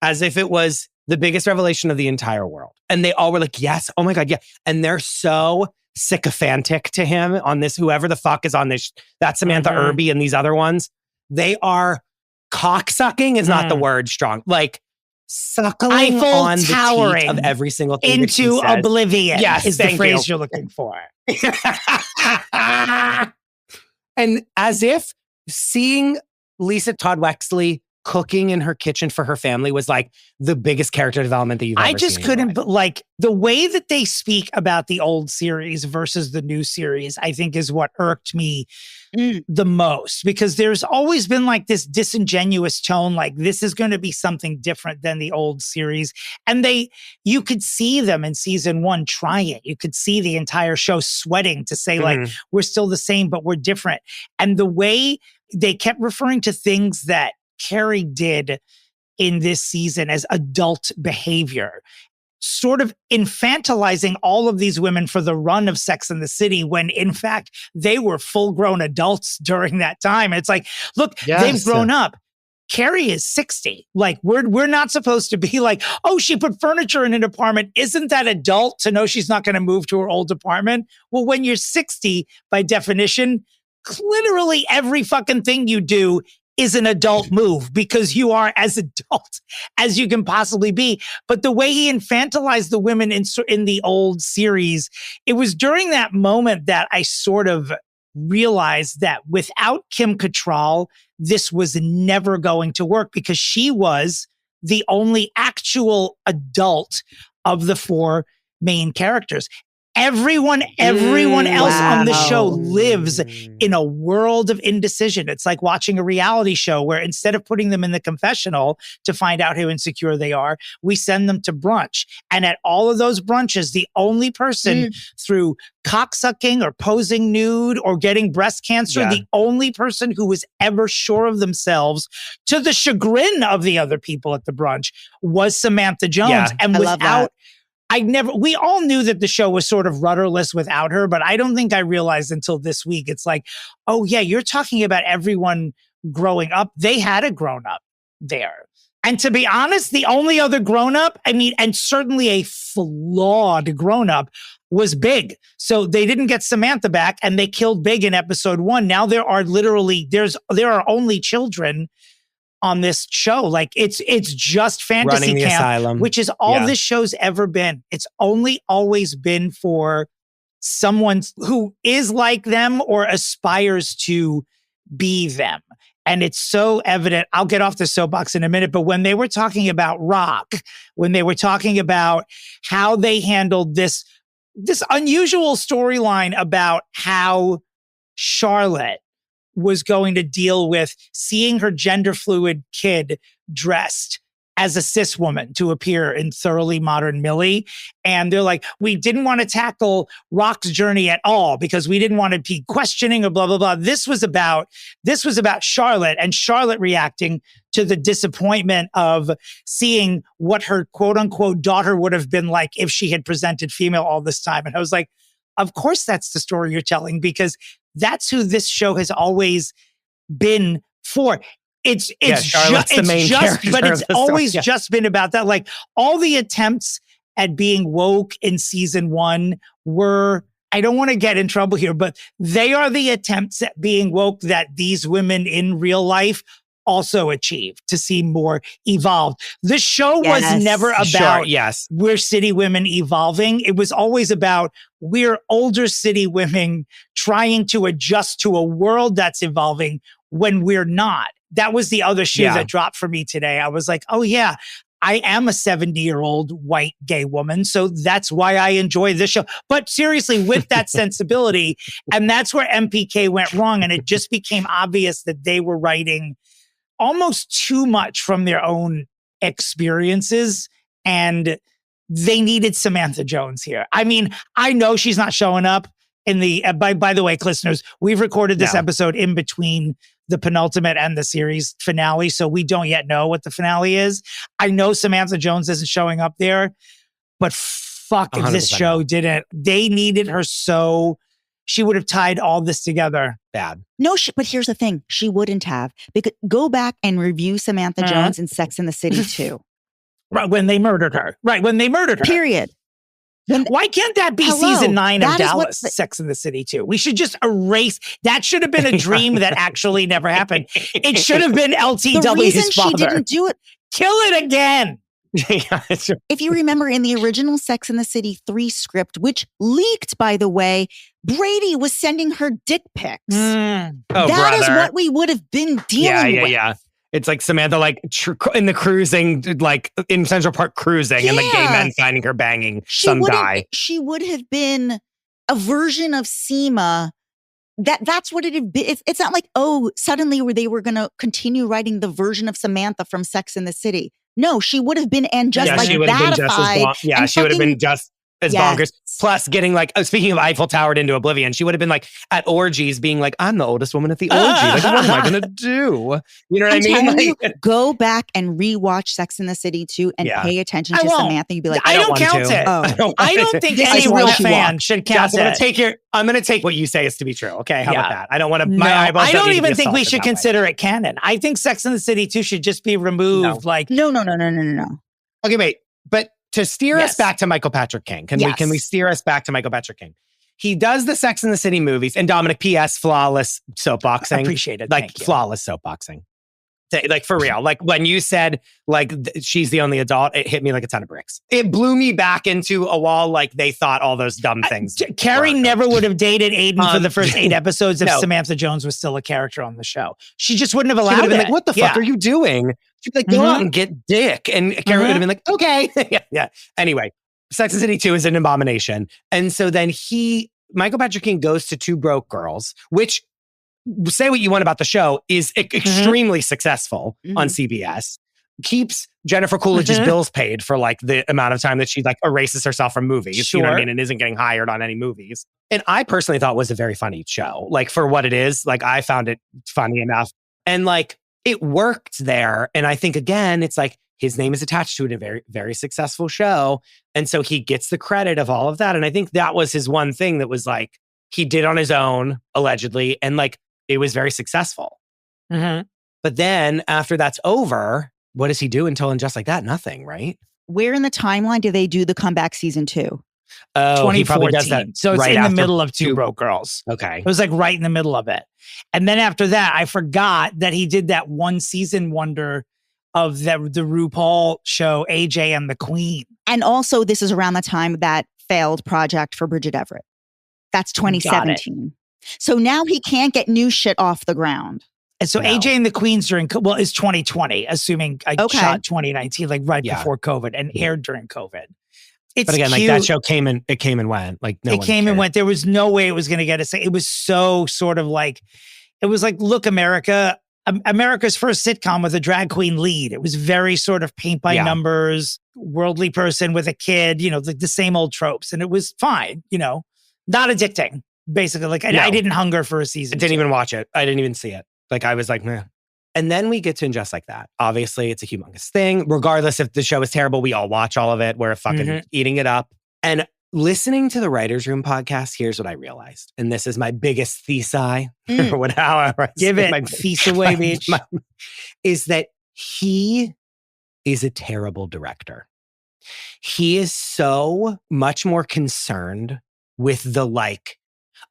As if it was the biggest revelation of the entire world. And they all were like, yes, oh my God, yeah. And they're so sycophantic to him on this, whoever the fuck is on this, that's Samantha Irby and these other ones. They are cocksucking is not the word strong. Like, suckling on the teeth of every single thing into oblivion. Yes, is the phrase you're looking for. And as if seeing Lisa Todd Wexley cooking in her kitchen for her family was like the biggest character development that you've ever seen. I just couldn't, but like the way that they speak about the old series versus the new series, I think is what irked me the most, because there's always been like this disingenuous tone, like this is going to be something different than the old series. And you could see them in season 1 trying. You could see the entire show sweating to say like, we're still the same, but we're different. And the way they kept referring to things that Carrie did in this season as adult behavior, sort of infantilizing all of these women for the run of Sex and the City, when in fact they were full-grown adults during that time. And it's like, look, they've grown up. Carrie is 60. Like we're not supposed to be like, oh, she put furniture in an apartment. Isn't that adult to know she's not going to move to her old apartment? Well, when you're 60, by definition, literally every fucking thing you do is an adult move, because you are as adult as you can possibly be. But the way he infantilized the women in the old series, it was during that moment that I sort of realized that without Kim Cattrall, this was never going to work, because she was the only actual adult of the 4 main characters. Everyone else on the show lives in a world of indecision. It's like watching a reality show where instead of putting them in the confessional to find out how insecure they are, we send them to brunch. And at all of those brunches, the only person through cocksucking or posing nude or getting breast cancer, the only person who was ever sure of themselves, to the chagrin of the other people at the brunch, was Samantha Jones. Yeah, and without... we all knew that the show was sort of rudderless without her, but I don't think I realized until this week. It's like, oh yeah, you're talking about everyone growing up. They had a grown up there. And to be honest, the only other grown up, and certainly a flawed grown up, was Big. So they didn't get Samantha back, and they killed Big in episode 1. Now there are only children on this show. Like it's just fantasy camp, asylum, which is all this show's ever been. It's only always been for someone who is like them or aspires to be them. And it's so evident. I'll get off the soapbox in a minute, but when they were talking about Rock, when they were talking about how they handled this this unusual storyline about how Charlotte was going to deal with seeing her gender fluid kid dressed as a cis woman to appear in Thoroughly Modern Millie. And they're like, we didn't want to tackle Rock's journey at all because we didn't want to be questioning or blah, blah, blah. This was about Charlotte and Charlotte reacting to the disappointment of seeing what her quote unquote daughter would have been like if she had presented female all this time. And I was like, of course that's the story you're telling, because that's who this show has always been for. Charlotte's the main character, but it's always story. just been about that. Like all the attempts at being woke in season 1 were, I don't want to get in trouble here, but they are the attempts at being woke that these women in real life also achieve to seem more evolved. The show was never about we're city women evolving. It was always about we're older city women trying to adjust to a world that's evolving when we're not. That was the other shoe that dropped for me today. I was like, oh yeah, I am a 70-year-old white gay woman. So that's why I enjoy this show. But seriously, with that sensibility, and that's where MPK went wrong. And it just became obvious that they were writing almost too much from their own experiences. And they needed Samantha Jones here. I mean, I know she's not showing up in the, by the way, listeners, we've recorded this episode in between the penultimate and the series finale. So we don't yet know what the finale is. I know Samantha Jones isn't showing up there, but fuck if this show didn't. They needed her so she would have tied all this together. Bad. No, but here's the thing. She wouldn't have. Because go back and review Samantha Jones in Sex and the City 2. Right, when they murdered her. Period. Why can't that be season 9 of Dallas, Sex and the City 2? We should just erase. That should have been a dream that actually never happened. It should have been LTW's the reason father. She didn't do it. Kill it again. If you remember in the original Sex and the City 3 script, which leaked, by the way, Brady was sending her dick pics. That is what we would have been dealing with. Yeah. It's like Samantha, like in the cruising, like in Central Park cruising, and like gay men finding her banging some guy. She would have been a version of Seema. That's what it'd be. It's not like, oh, suddenly they were going to continue writing the version of Samantha from Sex and the City. No, she would have been and just like she would have been that. She would have been just as bonkers. Plus, getting like, speaking of Eiffel Towered into oblivion, she would have been like at orgies being like, I'm the oldest woman at the orgy. Like, what am I going to do? You know what I mean? Like, go back and rewatch Sex and the City 2 and pay attention to Samantha. You'd be like, I don't count it. I don't think any real fan should count it. I'm going to take what you say is to be true. Okay, how about that? I don't want to. I don't even think we should consider it canon. I think Sex and the City 2 should just be removed. No. Okay, wait, but to steer us back to Michael Patrick King, can we steer us back to Michael Patrick King? He does the Sex and the City movies, and Dominick, P.S., flawless soapboxing. Appreciate it. Like flawless soapboxing. Like for real. Like when you said like she's the only adult, it hit me like a ton of bricks. It blew me back into a wall. Like they thought all those dumb things. Carrie never would have dated Aiden for the first 8 episodes if Samantha Jones was still a character on the show. She just wouldn't have allowed it. She would have been like, what the fuck are you doing? She'd be like, go out and get dick. And Carrie would have been like, okay. yeah. Anyway, Sex and the City 2 is an abomination. And so then Michael Patrick King goes to Two Broke Girls, which, say what you want about the show, is extremely successful on CBS. Keeps Jennifer Coolidge's bills paid for like the amount of time that she like erases herself from movies, you know what I mean, and isn't getting hired on any movies. And I personally thought it was a very funny show. Like for what it is, like I found it funny enough. And like it worked there. And I think again, it's like his name is attached to it, a very, very successful show. And so he gets the credit of all of that. And I think that was his one thing that was like, he did on his own, allegedly. And like, it was very successful. But then after that's over, what does he do until And Just Like That? Nothing, right? Where in the timeline do they do the comeback season 2? Oh, he probably does that. So it's in the middle of Two Broke Girls. Okay. It was like right in the middle of it. And then after that, I forgot that he did that one season wonder of the RuPaul show, AJ and the Queen. And also this is around the time that failed project for Bridget Everett. That's 2017. So now he can't get new shit off the ground. And so AJ and the Queen's is 2020, assuming I shot 2019, like right before COVID and aired during COVID. It's But again, cute. like that show came and went. Like no it one came and cared. went. There was no way it was going to get a say. It was so sort of like, it was like, look, America, America's first sitcom with a drag queen lead. It was very sort of paint by numbers, worldly person with a kid, you know, like the same old tropes. And it was fine, you know, not addicting, basically. Like I didn't hunger for a season. I didn't even watch it. I didn't even see it. Like I was like, meh. And then we get to Ingest Like That. Obviously, it's a humongous thing. Regardless if the show is terrible, we all watch all of it. We're fucking eating it up. And listening to the Writers Room podcast, here's what I realized. And this is my biggest thesis, or whatever. Give it, feast away, bitch. Is that he is a terrible director. He is so much more concerned with the like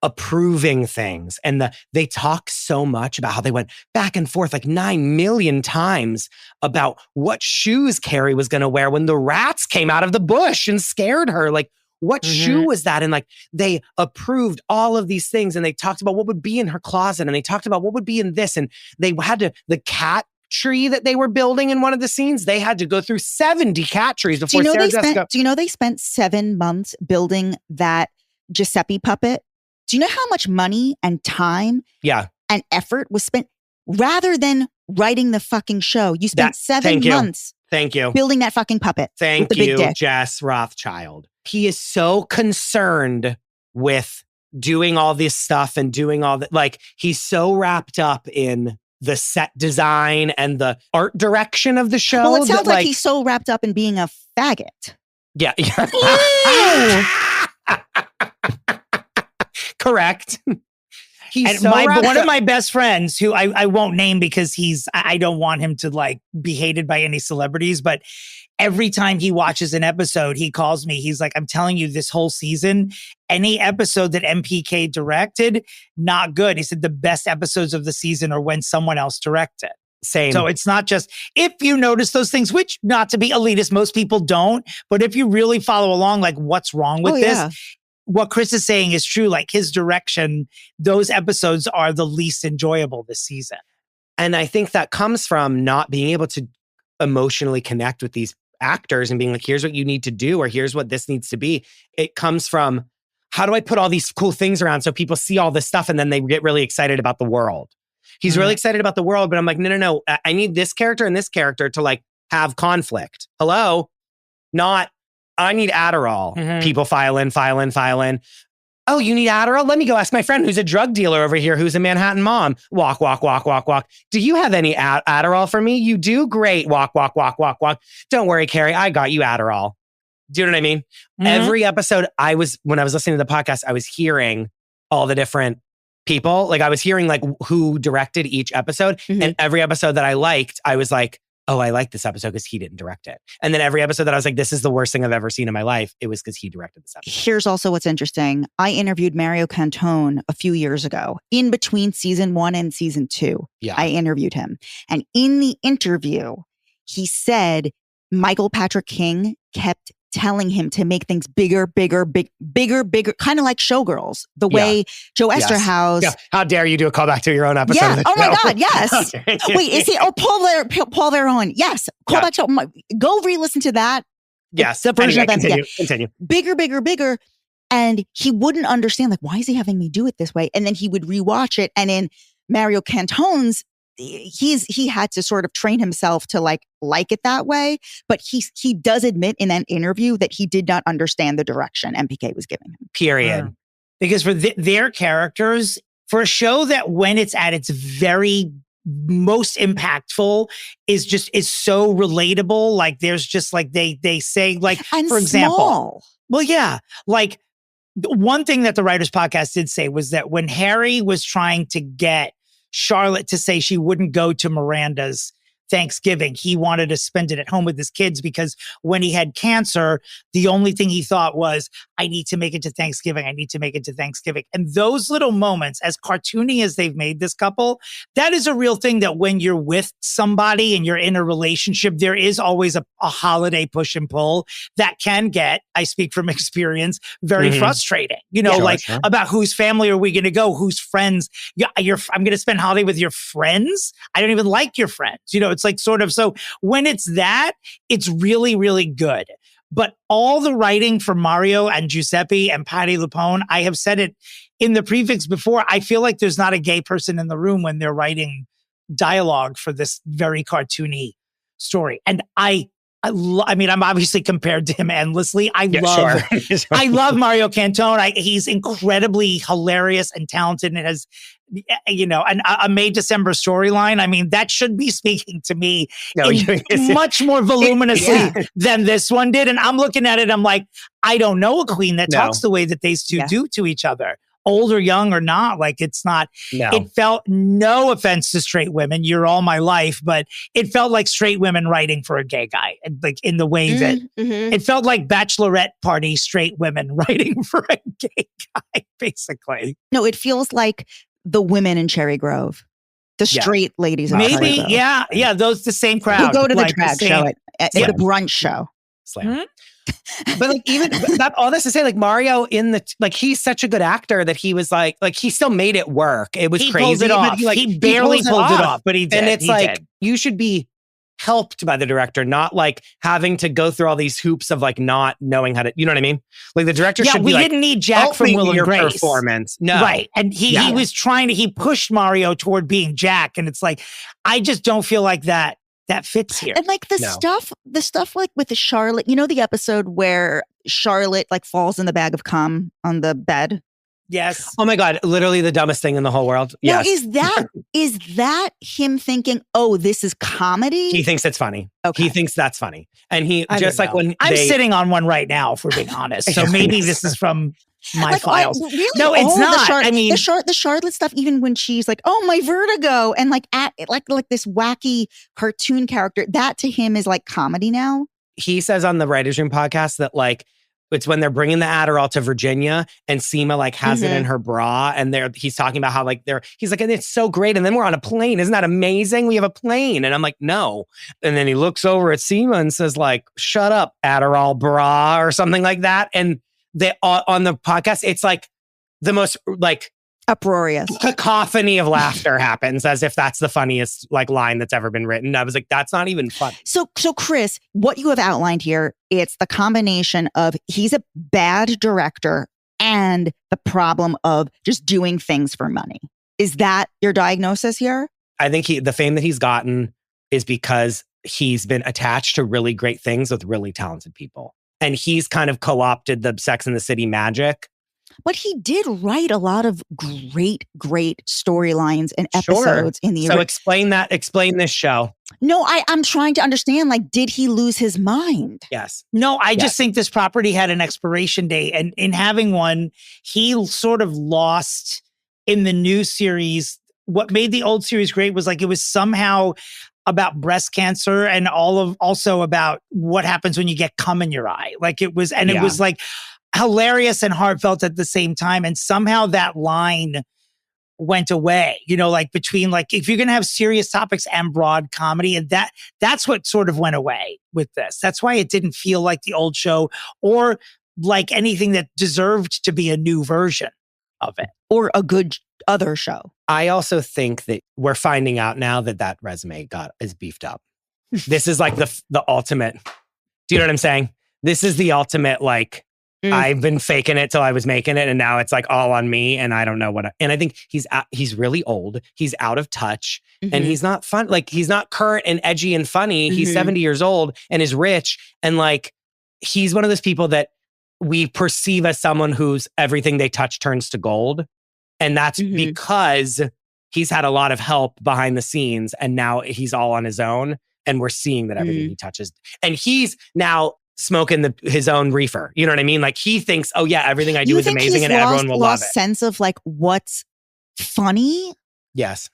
approving things. And they talk so much about how they went back and forth like 9 million times about what shoes Carrie was going to wear when the rats came out of the bush and scared her. Like, what shoe was that? And like, they approved all of these things and they talked about what would be in her closet and they talked about what would be in this. And they had the cat tree that they were building in one of the scenes, they had to go through 70 cat trees before Sarah Jessica. Do you know they spent 7 months building that Giuseppe puppet? Do you know how much money and time and effort was spent rather than writing the fucking show? You spent 7 months building that fucking puppet. Thank you, Jess Rothschild. He is so concerned with doing all this stuff and doing all that. Like, he's so wrapped up in the set design and the art direction of the show. Well, it sounds like he's so wrapped up in being a faggot. Yeah. Correct. He's so one of my best friends, who I won't name because I don't want him to like be hated by any celebrities, but every time he watches an episode, he calls me. He's like, I'm telling you, this whole season, any episode that MPK directed, not good. He said the best episodes of the season are when someone else directed. Same. So it's not just, if you notice those things, which, not to be elitist, most people don't, but if you really follow along, like, what's wrong with this? Yeah. What Chris is saying is true. Like, his direction, those episodes are the least enjoyable this season. And I think that comes from not being able to emotionally connect with these actors and being like, here's what you need to do, or here's what this needs to be. It comes from, how do I put all these cool things around so people see all this stuff and then they get really excited about the world? He's really excited about the world, but I'm like, no. I need this character and this character to like have conflict. Hello? Not, I need Adderall. People file in. Oh, you need Adderall? Let me go ask my friend who's a drug dealer over here, who's a Manhattan mom. Walk. Do you have any Adderall for me? You do? Great. Walk. Don't worry, Carrie. I got you Adderall. Do you know what I mean? Every episode, when I was listening to the podcast, I was hearing all the different people. Like, I was hearing like who directed each episode. And every episode that I liked, I was like, oh, I like this episode because he didn't direct it. And then every episode that I was like, this is the worst thing I've ever seen in my life, it was because he directed this episode. Here's also what's interesting. I interviewed Mario Cantone a few years ago, in between season 1 and season 2. Yeah. I interviewed him. And in the interview, he said Michael Patrick King kept telling him to make things bigger, kind of like Showgirls, the way Joe Esterhaus. Yeah. How dare you do a callback to your own episode? Yeah. Oh my God. Yes. Wait, is he? Oh, Paul Verhoeven. Yes. Callback to. Go re-listen to that. Yes. The version of that. Continue. Bigger. And he wouldn't understand, like, why is he having me do it this way? And then he would rewatch it. And in Mario Cantone's, he had to sort of train himself to like it that way. But he does admit in an interview that he did not understand the direction MPK was giving him. Period. Because for their characters, for a show that when it's at its very most impactful is so relatable. Like, there's just like they say, like, and for example, small. Well, yeah, like one thing that the Writers Podcast did say was that when Harry was trying to get Charlotte to say she wouldn't go to Miranda's Thanksgiving, he wanted to spend it at home with his kids, because when he had cancer, the only thing he thought was, I need to make it to Thanksgiving. And those little moments, as cartoony as they've made this couple, that is a real thing, that when you're with somebody and you're in a relationship, there is always a holiday push and pull that can get, I speak from experience, very frustrating. You know, about whose family are we going to go? Whose friends? Yeah, I'm going to spend holiday with your friends. I don't even like your friends. You know, it's like sort of, so when it's that, it's really, really good. But all the writing for Mario and Giuseppe and Patti LuPone, I have said it in the Prefixe before, I feel like there's not a gay person in the room when they're writing dialogue for this very cartoony story. And I mean, I'm obviously compared to him endlessly. I love Mario Cantone. He's incredibly hilarious and talented, and it has, a May December storyline. I mean, that should be speaking to me much more voluminously than this one did. And I'm looking at it, I'm like, I don't know a queen that talks the way that these two do to each other. Old or young or not, like it's not, it felt, no offense to straight women, you're all my life, but it felt like straight women writing for a gay guy, like in the way that it felt like bachelorette party straight women writing for a gay guy, basically. No, it feels like the women in Cherry Grove, the straight ladies. Maybe, those the same crowd. Who go to the drag show at the brunch show. Slam. But like even that, all this to say, like Mario he's such a good actor that he was like he still made it work. It was crazy. Pulled it off. He barely pulled it off, but he did. And it's you should be helped by the director, not like having to go through all these hoops of like not knowing how to, you know what I mean? Like the director should be we didn't need Jack from Will and Grace performance. No. Right. And he was he pushed Mario toward being Jack. And it's like, I just don't feel like that fits here. And like the stuff like with the Charlotte, the episode where Charlotte like falls in the bag of cum on the bed. Yes. Oh my God. Literally the dumbest thing in the whole world. Now, Yes. is that him thinking, oh, this is comedy? He thinks it's funny. Okay. He thinks that's funny. And he when I'm sitting on one right now, if we're being honest. So maybe this is from my files. Really? No, it's not. I mean, the Charlotte stuff, even when she's like, oh, my vertigo, and like this wacky cartoon character, that to him is like comedy now. He says on the Writers Room podcast that like, it's when they're bringing the Adderall to Virginia and Seema like has it in her bra and he's talking about how like he's like, and it's so great. And then we're on a plane. Isn't that amazing? We have a plane. And I'm like, no. And then he looks over at Seema and says like, shut up, Adderall bra or something like that. And they on the podcast, it's like the most like uproarious cacophony of laughter happens as if that's the funniest like line that's ever been written. I was like, that's not even funny. So Chris, what you have outlined here, it's the combination of he's a bad director and the problem of just doing things for money. Is that your diagnosis here? I think the fame that he's gotten is because he's been attached to really great things with really talented people. And he's kind of co-opted the Sex and the City magic. But he did write a lot of great storylines and episodes in the. So explain this show. No, I'm trying to understand. Like, did he lose his mind? Yes. No, I just think this property had an expiration date, and in having one, he sort of lost in the new series. What made the old series great was like it was somehow about breast cancer and also about what happens when you get cum in your eye. Like it was, and it was like hilarious and heartfelt at the same time. And somehow that line went away, like between like, if you're going to have serious topics and broad comedy, and that's what sort of went away with this. That's why it didn't feel like the old show or like anything that deserved to be a new version of it. Or a good other show. I also think that we're finding out now that resume is beefed up. This is like the ultimate. Do you know what I'm saying? This is the ultimate, like, I've been faking it till I was making it, and now it's like all on me, and I don't know what. And I think he's really old. He's out of touch, and he's not fun. Like he's not current and edgy and funny. He's 70 years old and is rich, and like he's one of those people that we perceive as someone whose everything they touch turns to gold, and that's because he's had a lot of help behind the scenes, and now he's all on his own, and we're seeing that everything he touches, and he's now smoking his own reefer. You know what I mean? Like he thinks, oh yeah, everything I do is amazing and everyone will love it. Sense of like what's funny. Yes.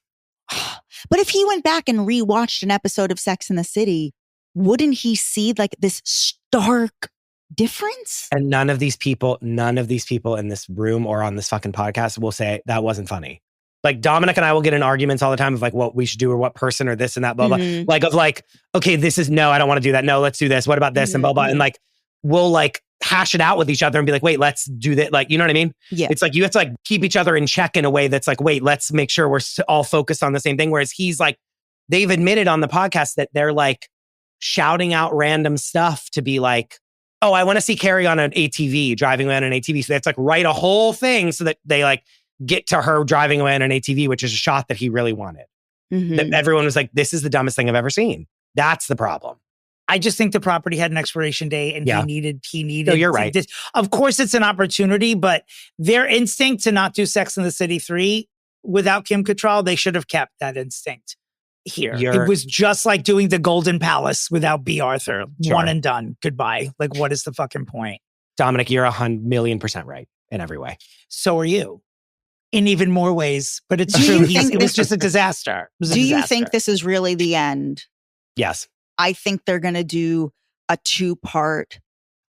But if he went back and rewatched an episode of Sex and the City, wouldn't he see like this stark difference? And none of these people in this room or on this fucking podcast will say that wasn't funny. Like Dominic and I will get in arguments all the time of like what we should do or what person or this and that, blah, blah. Like of like, okay, this is no, I don't want to do that. No, let's do this. What about this? And blah, blah. And like, we'll like hash it out with each other and be like, wait, let's do that. Like, you know what I mean? Yeah. It's like, you have to like keep each other in check in a way that's like, wait, let's make sure we're all focused on the same thing. Whereas he's like, they've admitted on the podcast that they're like shouting out random stuff to be like, oh, I want to see Carrie on an ATV, driving away on an ATV. So they have to like write a whole thing so that they like get to her driving away on an ATV, which is a shot that he really wanted. That everyone was like, this is the dumbest thing I've ever seen. That's the problem. I just think the property had an expiration date and he needed. No, you're right. Of course, it's an opportunity, but their instinct to not do Sex and the City 3 without Kim Cattrall, they should have kept that instinct here. It was just like doing the Golden Palace without B. Arthur. Sure. One and done. Goodbye. Like, what is the fucking point? Dominic, you're 100,000,000% right in every way. So are you. In even more ways, but it's true. It was just a disaster. Do you think this is really the end? Yes. I think they're going to do a 2-part.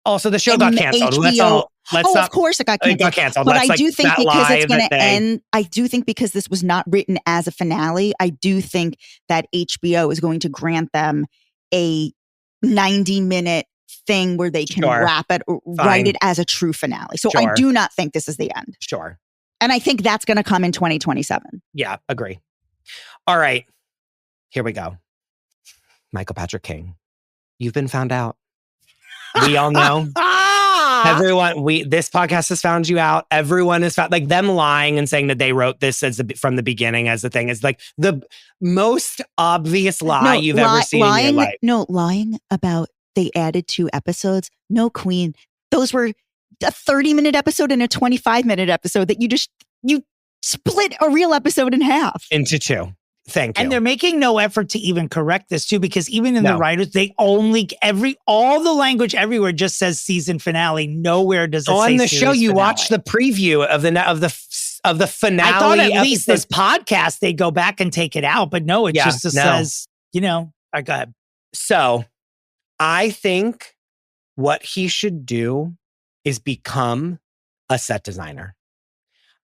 Also, the show got canceled. Of course it got canceled. But I do think because it's going to end, I do think because this was not written as a finale, I do think that HBO is going to grant them a 90-minute thing where they can wrap it, write it as a true finale. So I do not think this is the end. Sure. And I think that's going to come in 2027. Yeah, agree. All right. Here we go. Michael Patrick King. You've been found out. We all know. Everyone, this podcast has found you out. Everyone has found, like, them lying and saying that they wrote this from the beginning as the thing is like the most obvious lie you've ever seen in your life. No, lying about they added 2 episodes. No, Queen. Those were a 30-minute episode and a 25-minute episode that you split a real episode in half. Into 2. Thank you. And they're making no effort to even correct this too, because even in the writers, they only all the language everywhere just says season finale. Nowhere does it say on the show. You finale. watch the preview of the finale. I thought at least this podcast they go back and take it out, but no, it just says, all right, go ahead. So I think what he should do is become a set designer.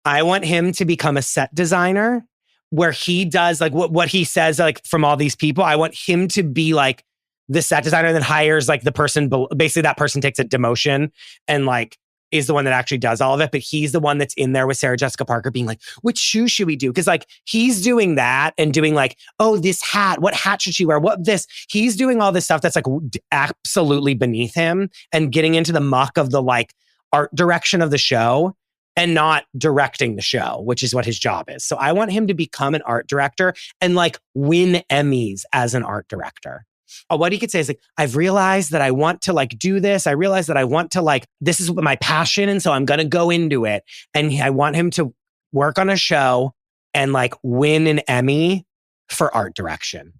I want him to become a set designer where he does like what he says, like from all these people. I want him to be like the set designer that hires like the person, basically that person takes a demotion and like is the one that actually does all of it. But he's the one that's in there with Sarah Jessica Parker being like, which shoe should we do? Because like he's doing that and doing like, oh, this hat, what hat should she wear? What this? He's doing all this stuff that's like absolutely beneath him and getting into the muck of the like art direction of the show and not directing the show, which is what his job is. So I want him to become an art director and like win Emmys as an art director. What he could say is like, I've realized that I want to like do this. I realized that I want to like, this is my passion. And so I'm going to go into it. And I want him to work on a show and like win an Emmy for art direction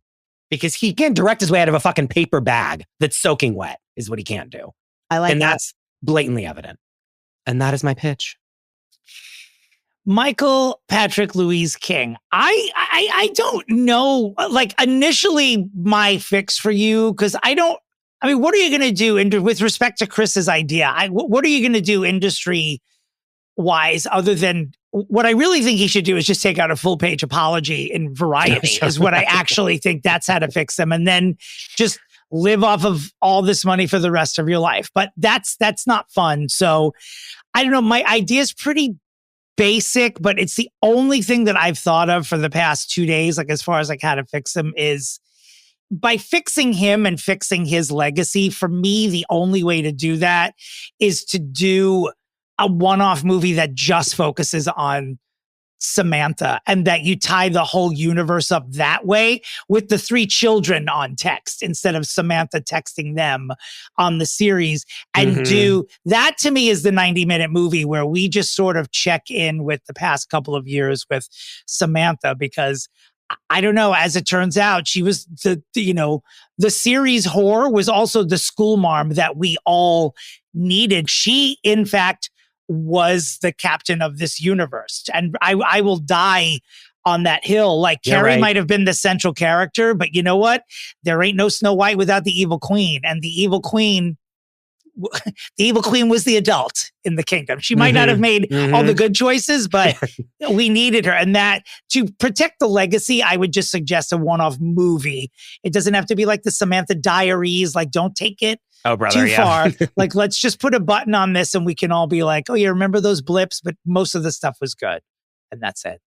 because he can't direct his way out of a fucking paper bag that's soaking wet is what he can't do. I like that. And that's blatantly evident. And that is my pitch. Michael Patrick Louise King. I don't know. Like initially my fix for you, because what are you going to do with respect to Chris's idea? What are you going to do industry wise other than what I really think he should do is just take out a full page apology in Variety is what I actually think that's how to fix them. And then just live off of all this money for the rest of your life. But that's not fun. So I don't know. My idea is pretty basic, but it's the only thing that I've thought of for the past 2 days, like as far as like how to fix him is by fixing him and fixing his legacy. For me, the only way to do that is to do a one-off movie that just focuses on Samantha and that you tie the whole universe up that way with the 3 children on text instead of Samantha texting them on the series and do that. To me is the 90-minute movie where we just sort of check in with the past couple of years with Samantha, because I don't know, as it turns out, she was the series whore was also the school marm that we all needed. She, in fact, was the captain of this universe. And I will die on that hill. Like Carrie might have been the central character, but you know what? There ain't no Snow White without the evil queen. And the evil queen was the adult in the kingdom. She might not have made all the good choices, but we needed her. And that to protect the legacy, I would just suggest a one-off movie. It doesn't have to be like the Samantha Diaries. Like, don't take it too far. Like, let's just put a button on this and we can all be like, oh, yeah, remember those blips? But most of the stuff was good. And that's it.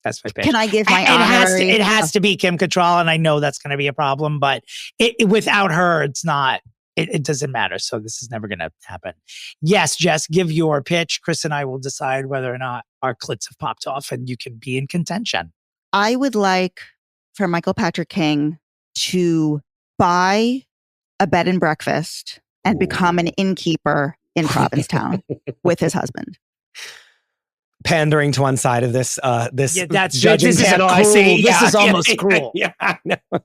That's my pitch. Can I give my honorary? It has to be Kim Cattrall, and I know that's going to be a problem, but without her, it's not It doesn't matter. So this is never going to happen. Yes, Jess, give your pitch. Chris and I will decide whether or not our clits have popped off and you can be in contention. I would like for Michael Patrick King to buy a bed and breakfast and become an innkeeper in Provincetown with his husband. Pandering to one side of this That's judging this panel. Is I see. This is almost cruel. Yeah, I know. And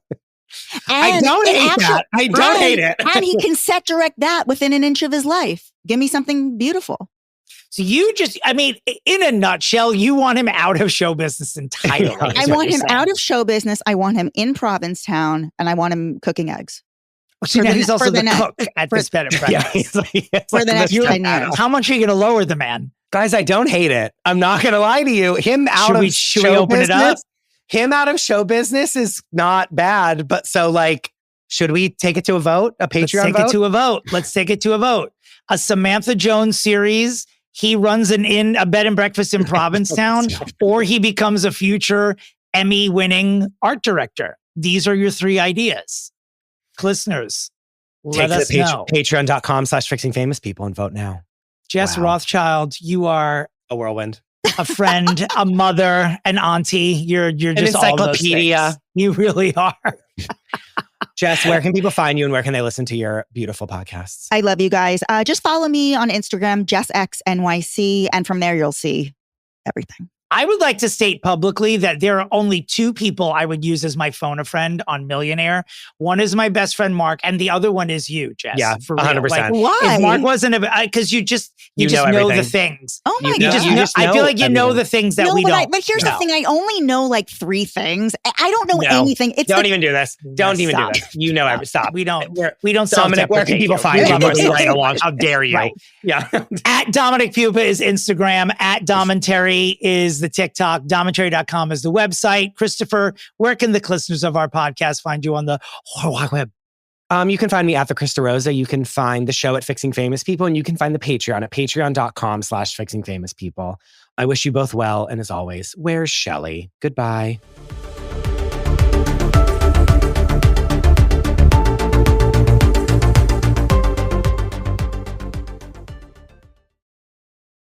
I don't hate that. I don't hate it. And he can set direct that within an inch of his life. Give me something beautiful. So in a nutshell, you want him out of show business entirely. Yeah, I want him out of show business. I want him in Provincetown, and I want him cooking eggs. So now he's also the cook at this bed and breakfast. For the next 10 years. How much are you going to lower the man? Guys, I don't hate it. I'm not going to lie to you. Him out of should we open it up? Him out of show business is not bad. But so should we take it to a vote? A Patreon vote? Let's take it to a vote. A Samantha Jones series. He runs a bed and breakfast in Provincetown, or he becomes a future Emmy-winning art director. These are your 3 ideas. Listeners, let us know. Patreon.com/fixingfamouspeople and vote now. Jess Rothschild, you are a whirlwind, a friend, a mother, an auntie. You're just an encyclopedia. All those things. You really are. Jess, where can people find you and where can they listen to your beautiful podcasts? I love you guys. Just follow me on Instagram, JessXNYC, and from there you'll see everything. I would like to state publicly that there are only 2 people I would use as my phone a friend on Millionaire. One is my best friend, Mark, and the other one is you, Jess. Yeah, for real. 100%. Why? If Mark wasn't because you just know the things. Oh my God. I feel like you know the things that we don't. But here's the thing. I only know 3 things. I don't know anything. Don't even do this. Don't even do this. You know, stop. We don't Dominick, where can people find you? Right along. How dare you? Right. Yeah. At Dominick Pupa is Instagram. At Domentary is the TikTok. Domentary.com is the website. Christopher, where can the listeners of our podcast find you on the web? You can find me at the Chris DeRosa. You can find the show at Fixing Famous People, and you can find the Patreon at patreon.com/fixingfamouspeople. I wish you both well, and as always, where's Shelley? Goodbye.